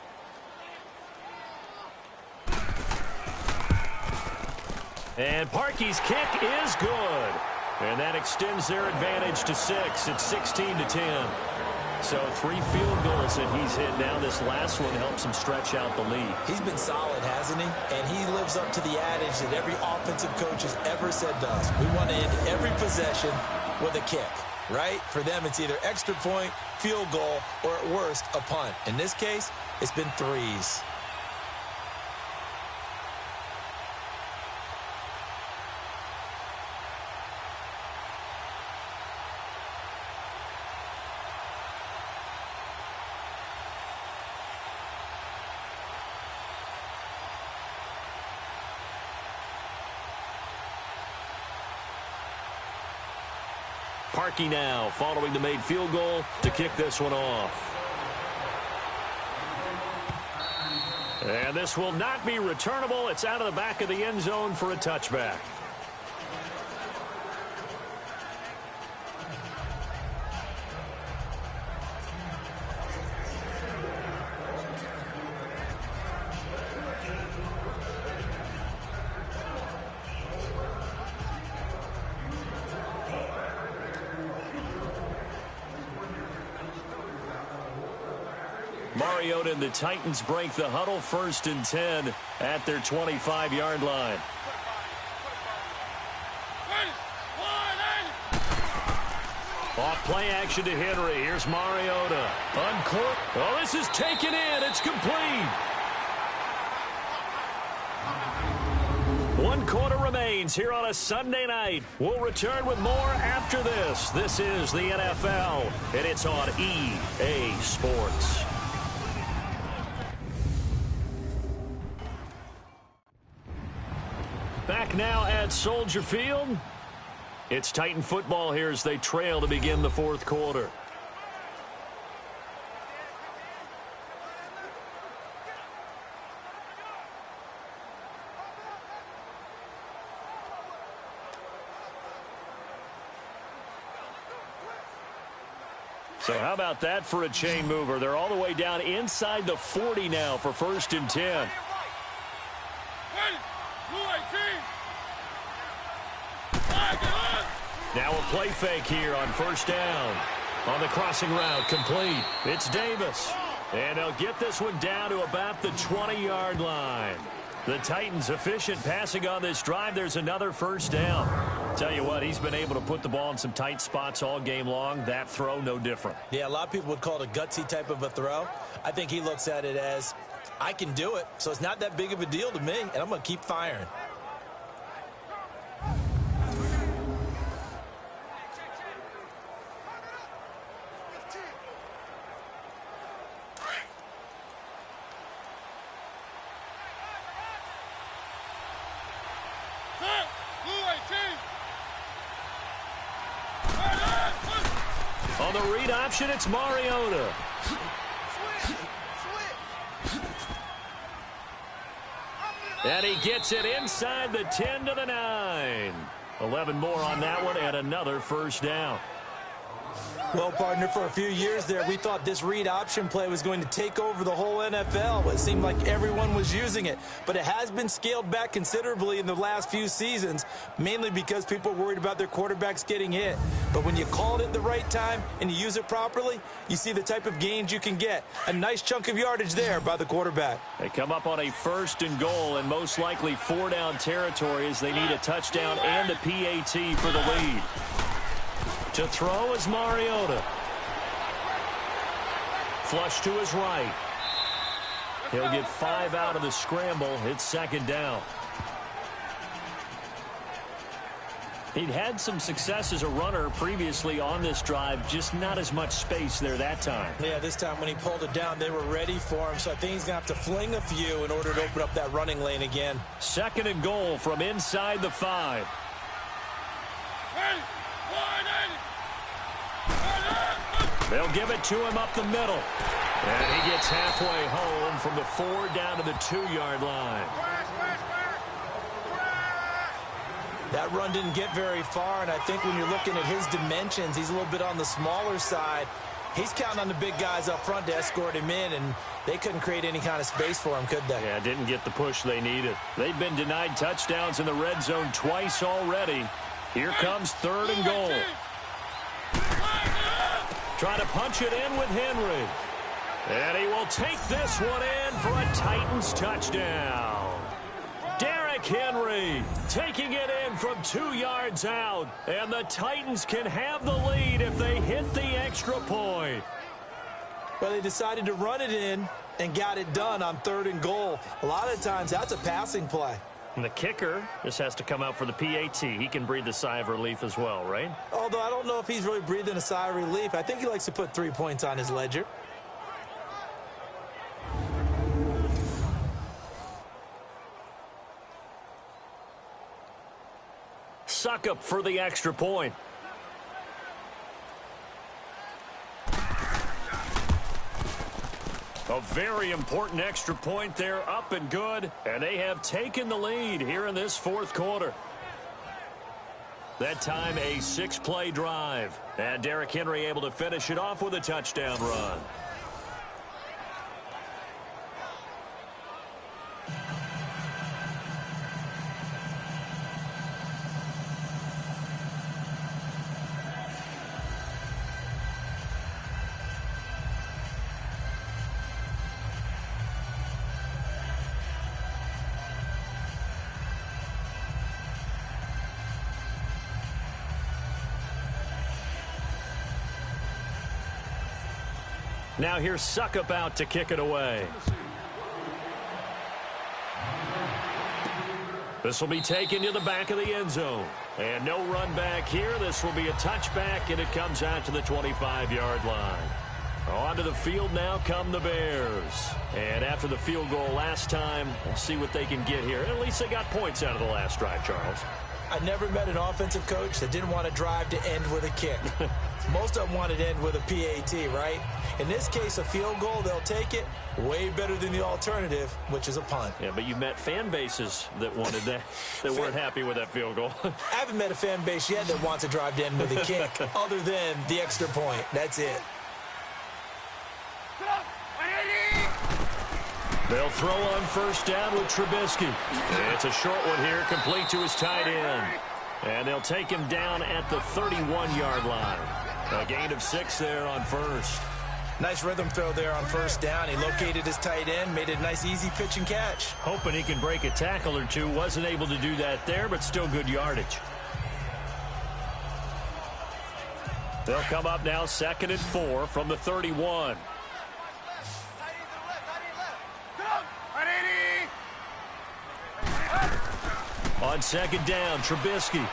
And Parkey's kick is good. And that extends their advantage to 6. It's 16-10. So 3 field goals that he's hit now. This last one helps him stretch out the lead. He's been solid, hasn't he? And he lives up to the adage that every offensive coach has ever said to us. We want to end every possession with a kick, right? For them, it's either extra point, field goal, or at worst, a punt. In this case, it's been 3s. Parkey now following the made field goal to kick this one off. And this will not be returnable. It's out of the back of the end zone for a touchback. Mariota and the Titans break the huddle, 1st and 10 at their 25-yard line. Off play action to Henry. Here's Mariota. Uncorked. Oh, this is taken in. It's complete. 1 quarter remains here on a Sunday night. We'll return with more after this. This is the NFL, and it's on EA Sports. Back now at Soldier Field. It's Titan football here as they trail to begin the 4th quarter. So how about that for a chain mover? They're all the way down inside the 40 now for 1st and 10. Now a play fake here on 1st down. On the crossing route, complete. It's Davis. And they'll get this one down to about the 20-yard line. The Titans efficient passing on this drive. There's another 1st down. Tell you what, he's been able to put the ball in some tight spots all game long. That throw, no different. Yeah, a lot of people would call it a gutsy type of a throw. I think he looks at it as, I can do it, so it's not that big of a deal to me, and I'm going to keep firing. On the read option, it's Mariota. And he gets it inside the 10 to the 9. 11 more on that one and another 1st down. Well, partner, for a few years there, we thought this read option play was going to take over the whole NFL. It seemed like everyone was using it. But it has been scaled back considerably in the last few seasons, mainly because people are worried about their quarterbacks getting hit. But when you call it at the right time and you use it properly, you see the type of gains you can get. A nice chunk of yardage there by the quarterback. They come up on a 1st and goal and most likely 4-down territory as they need a touchdown and a PAT for the lead. To throw is Mariota. Flush to his right. He'll get 5 out of the scramble. It's 2nd down. He'd had some success as a runner previously on this drive, just not as much space there that time. Yeah, this time when he pulled it down, they were ready for him, so I think he's going to have to fling a few in order to open up that running lane again. 2nd and goal from inside the 5. They'll give it to him up the middle. And he gets halfway home from the 4 down to the 2-yard line. That run didn't get very far, and I think when you're looking at his dimensions, he's a little bit on the smaller side. He's counting on the big guys up front to escort him in, and they couldn't create any kind of space for him, could they? Yeah, didn't get the push they needed. They've been denied touchdowns in the red zone twice already. Here comes 3rd and goal. Trying to punch it in with Henry. And he will take this one in for a Titans touchdown. Derrick Henry taking it in from 2 yards out. And the Titans can have the lead if they hit the extra point. Well, they decided to run it in and got it done on 3rd and goal. A lot of times, that's a passing play. And the kicker just has to come out for the PAT. He can breathe a sigh of relief as well, right? Although I don't know if he's really breathing a sigh of relief. I think he likes to put 3 points on his ledger. Suckup for the extra point. A very important extra point there, up and good. And they have taken the lead here in this 4th quarter. That time a 6-play drive. And Derrick Henry able to finish it off with a touchdown run. Now here's Suckup out to kick it away. This will be taken to the back of the end zone. And no run back here. This will be a touchback, and it comes out to the 25-yard line. Onto the field now come the Bears. And after the field goal last time, we'll see what they can get here. At least they got points out of the last drive, Charles. I never met an offensive coach that didn't want to drive to end with a kick. Most of them wanted to end with a PAT, right? In this case, a field goal, they'll take it. Way better than the alternative, which is a punt. Yeah, but you met fan bases that wanted that, that weren't happy with that field goal. I haven't met a fan base yet that wants to drive to end with a kick, other than the extra point. That's it. They'll throw on 1st down with Trubisky. It's a short one here, complete to his tight end. And they'll take him down at the 31-yard line. A gain of 6 there on 1st. Nice rhythm throw there on 1st down. He located his tight end, made a nice easy pitch and catch. Hoping he can break a tackle or two. Wasn't able to do that there, but still good yardage. They'll come up now 2nd and 4 from the 31. On 2nd down, Trubisky.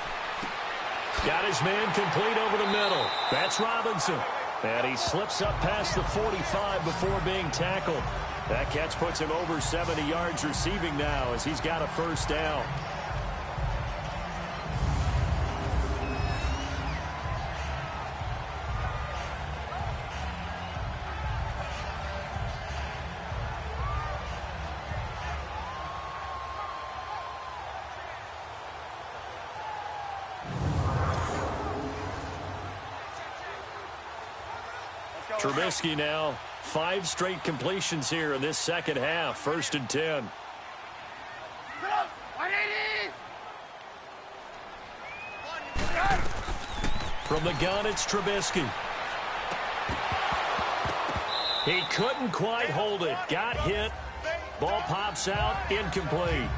Got his man complete over the middle. That's Robinson. And he slips up past the 45 before being tackled. That catch puts him over 70 yards receiving now as he's got a 1st down. Trubisky now 5 straight completions here in this 2nd half. 1st and 10. From the gun, it's Trubisky. He couldn't quite hold it. Got hit. Ball pops out. Incomplete.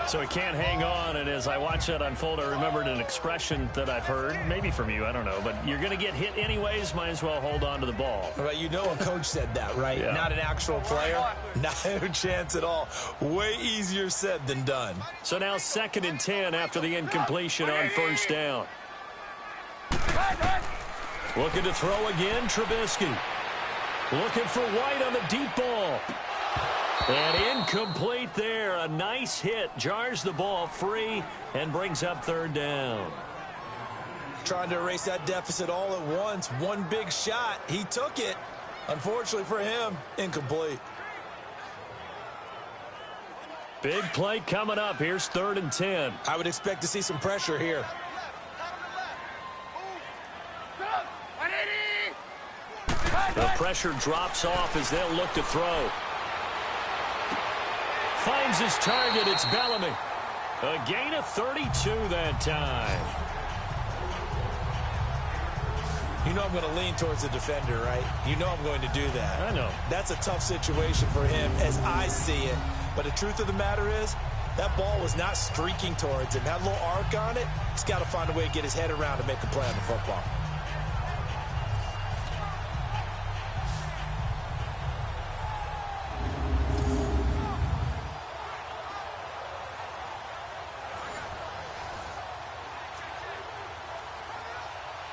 So he can't hang on, and as I watch that unfold, I remembered an expression that I've heard, maybe from you, I don't know, but you're going to get hit anyways, might as well hold on to the ball. Right, you know a coach said that, right? Yeah. Not an actual player. No chance at all. Way easier said than done. So now 2nd and 10 after the incompletion on 1st down. Looking to throw again, Trubisky. Looking for White on the deep ball. And incomplete there. A nice hit. Jars the ball free and brings up 3rd down. Trying to erase that deficit all at once. One big shot. He took it. Unfortunately for him, incomplete. Big play coming up. Here's 3rd and 10. I would expect to see some pressure here. The pressure drops off as they'll look to throw. Finds his target. It's Bellamy. A gain of 32 that time. You know I'm going to lean towards the defender, right? You know I'm going to do that. I know. That's a tough situation for him as I see it. But the truth of the matter is, that ball was not streaking towards him. Had a little arc on it. He's got to find a way to get his head around and make a play on the football.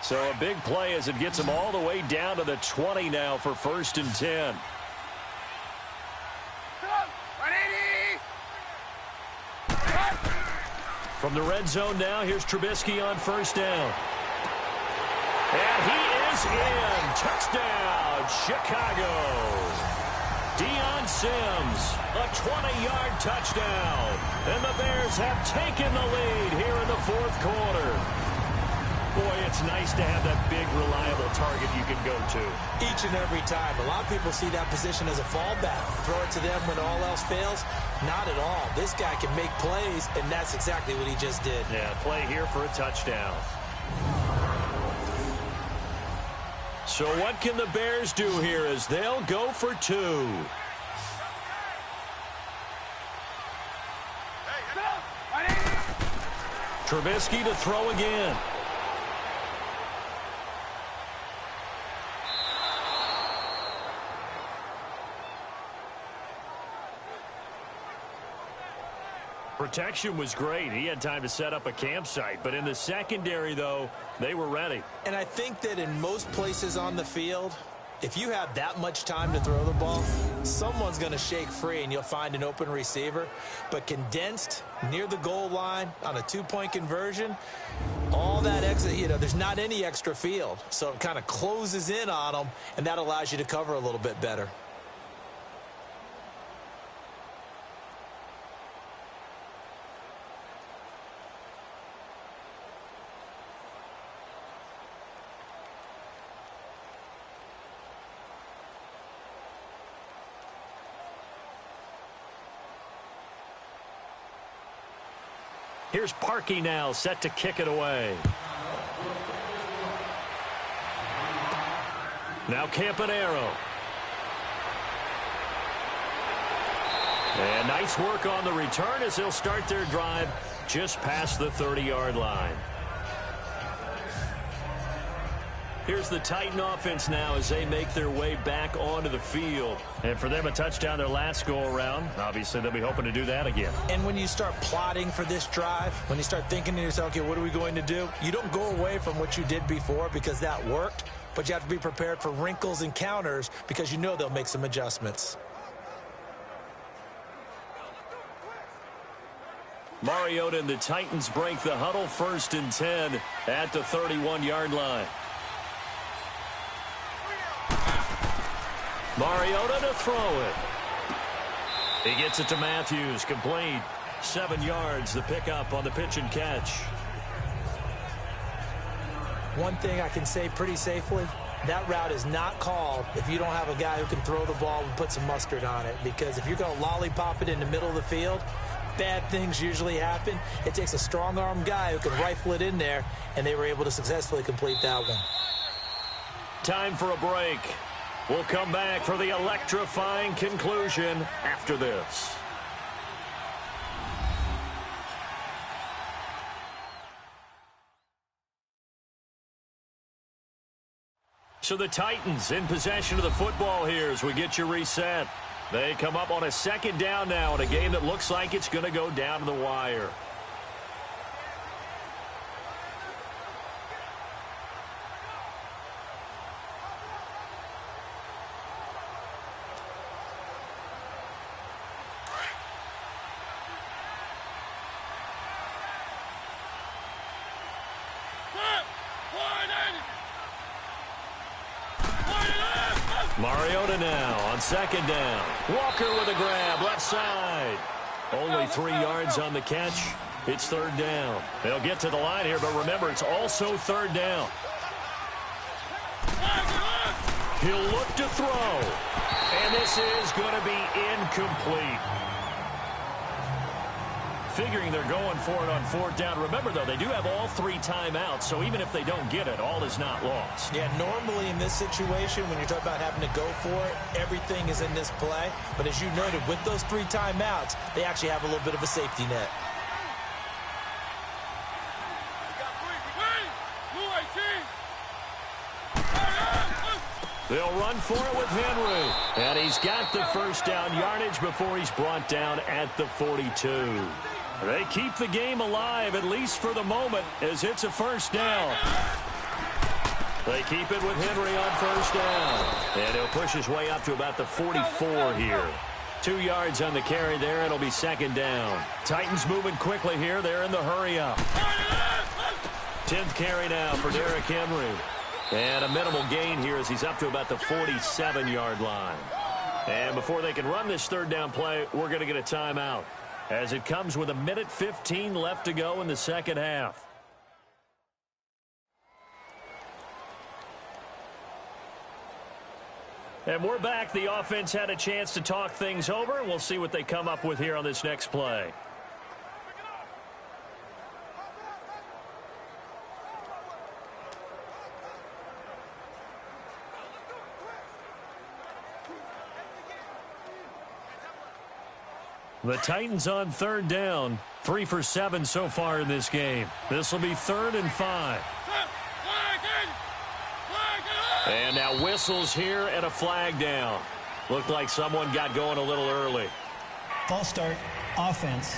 So a big play as it gets him all the way down to the 20 now for 1st and 10. From the red zone now, here's Trubisky on 1st down. And he is in. Touchdown, Chicago. Deion Sims, a 20-yard touchdown. And the Bears have taken the lead here in the 4th quarter. Boy, it's nice to have that big, reliable target you can go to. Each and every time. A lot of people see that position as a fallback. Throw it to them when all else fails. Not at all. This guy can make plays, and that's exactly what he just did. Yeah, play here for a touchdown. So what can the Bears do here as they'll go for 2? Trubisky to throw again. Protection was great. He had time to set up a campsite. But in the secondary, though, they were ready. And I think that in most places on the field, if you have that much time to throw the ball, someone's going to shake free and you'll find an open receiver. But condensed near the goal line on a 2-point conversion, all that exit, there's not any extra field. So it kind of closes in on them, and that allows you to cover a little bit better. Here's Parkey now, set to kick it away. Now Campanaro. And nice work on the return as they'll start their drive just past the 30-yard line. Here's the Titan offense now as they make their way back onto the field. And for them, a touchdown their last go-around. Obviously, they'll be hoping to do that again. And when you start plotting for this drive, when you start thinking to yourself, okay, what are we going to do? You don't go away from what you did before because that worked, but you have to be prepared for wrinkles and counters because you know they'll make some adjustments. Mariota and the Titans break the huddle, 1st and 10 at the 31-yard line. Mariota to throw it. He gets it to Matthews, complete. 7 yards, the pickup on the pitch and catch. One thing I can say pretty safely, that route is not called if you don't have a guy who can throw the ball and put some mustard on it. Because if you're going to lollipop it in the middle of the field, bad things usually happen. It takes a strong-arm guy who can rifle it in there, and they were able to successfully complete that one. Time for a break. We'll come back for the electrifying conclusion after this. So the Titans in possession of the football here as we get you reset. They come up on a 2nd down now in a game that looks like it's going to go down to the wire. Mariota now on 2nd down. Walker with a grab, left side. Only 3 yards on the catch. It's third down. They'll get to the line here, but remember, it's also third down. He'll look to throw. And this is going to be incomplete. Figuring they're going for it on fourth down. Remember, though, they do have all 3 timeouts, so even if they don't get it, all is not lost. Yeah, normally in this situation, when you're talking about having to go for it, everything is in this play. But as you noted, with those 3 timeouts, they actually have a little bit of a safety net. They'll run for it with Henry. And he's got the first down yardage before he's brought down at the 42. They keep the game alive, at least for the moment, as it's a first down. They keep it with Henry on first down. And he'll push his way up to about the 44 here. 2 yards on the carry there. It'll be second down. Titans moving quickly here. They're in the hurry up. 10th carry now for Derrick Henry. And a minimal gain here as he's up to about the 47-yard line. And before they can run this third down play, we're going to get a timeout, as it comes with 1:15 left to go in the second half. And we're back. The offense had a chance to talk things over. We'll see what they come up with here on this next play. The Titans on third down. 3 for 7 so far in this game. This will be 3rd and 5. And now whistles here and a flag down. Looked like someone got going a little early. False start, offense.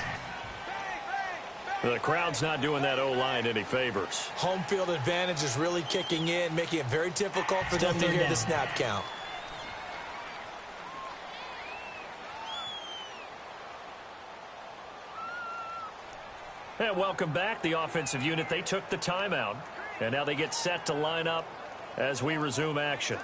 The crowd's not doing that O-line any favors. Home field advantage is really kicking in, making it very difficult for them to hear the snap count. And welcome back. The offensive unit, they took the timeout. And now they get set to line up as we resume action.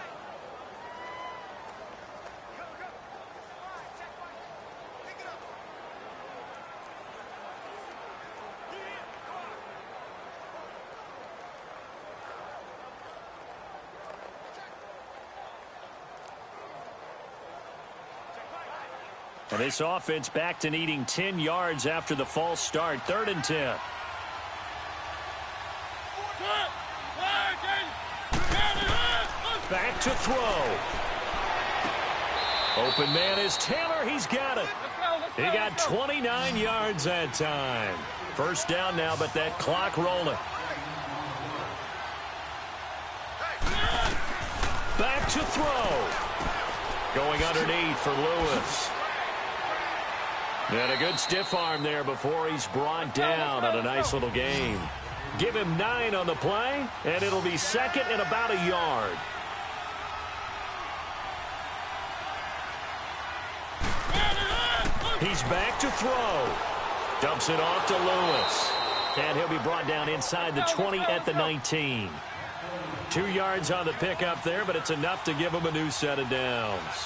And this offense back to needing 10 yards after the false start. 3rd and 10. Back to throw. Open man is Taylor. He's got it. He got 29 yards that time. First down now, but that clock rolling. Back to throw. Going underneath for Lewis. And a good stiff arm there before he's brought down on a nice little gain. Give him 9 on the play, and it'll be 2nd and about a yard. He's back to throw. Dumps it off to Lewis. And he'll be brought down inside the 20 at the 19. 2 yards on the pickup there, but it's enough to give him a new set of downs.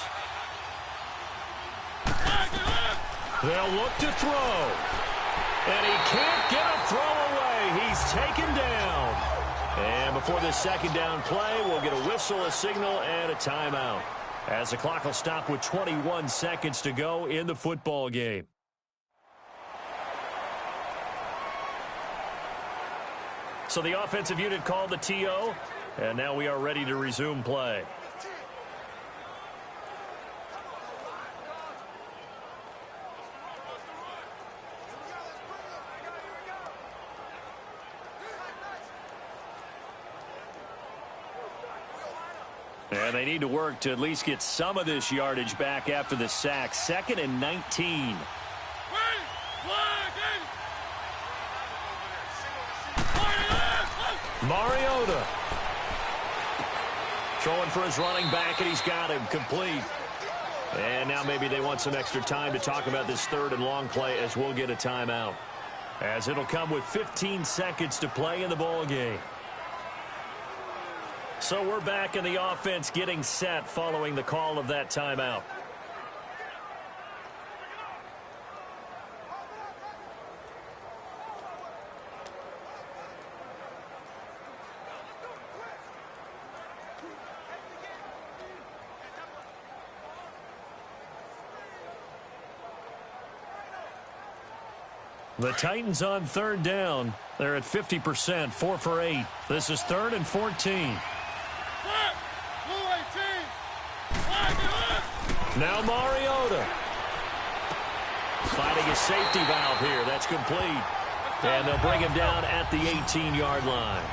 They'll look to throw. And he can't get a throw away. He's taken down. And before this second down play, we'll get a whistle, a signal, and a timeout, as the clock will stop with 21 seconds to go in the football game. So the offensive unit called the TO, and now we are ready to resume play. And they need to work to at least get some of this yardage back after the sack. 2nd and 19. Mariota. Throwing for his running back, and he's got him complete. And now maybe they want some extra time to talk about this 3rd and long play, as we'll get a timeout, as it'll come with 15 seconds to play in the ball game. So we're back in the offense getting set following the call of that timeout. The Titans on third down. They're at 50%, 4 for 8. This is 3rd and 14. Now Mariota. Finding a safety valve here. That's complete. And they'll bring him down at the 18-yard line.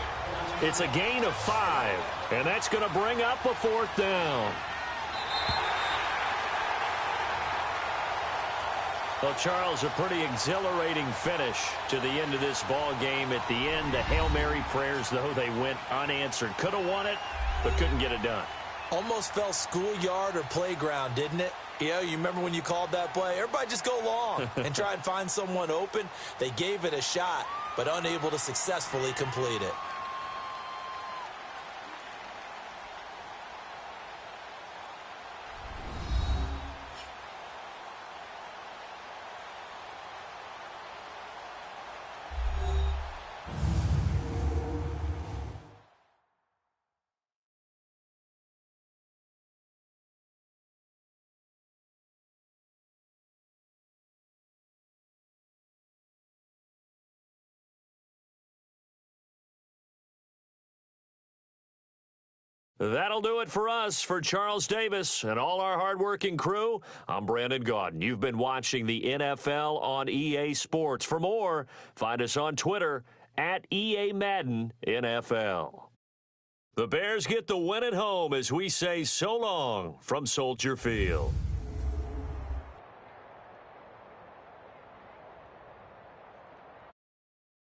It's a gain of 5, and that's going to bring up a 4th down. Well, Charles, a pretty exhilarating finish to the end of this ball game. At the end, the Hail Mary prayers, though, they went unanswered. Could have won it, but couldn't get it done. Almost felt schoolyard or playground, didn't it? Yeah, you remember when you called that play? Everybody just go long and try and find someone open. They gave it a shot, but unable to successfully complete it. That'll do it for us. For Charles Davis and all our hardworking crew, I'm Brandon Gaudin. You've been watching the NFL on EA Sports. For more, find us on Twitter at EA Madden NFL. The Bears get the win at home as we say so long from Soldier Field.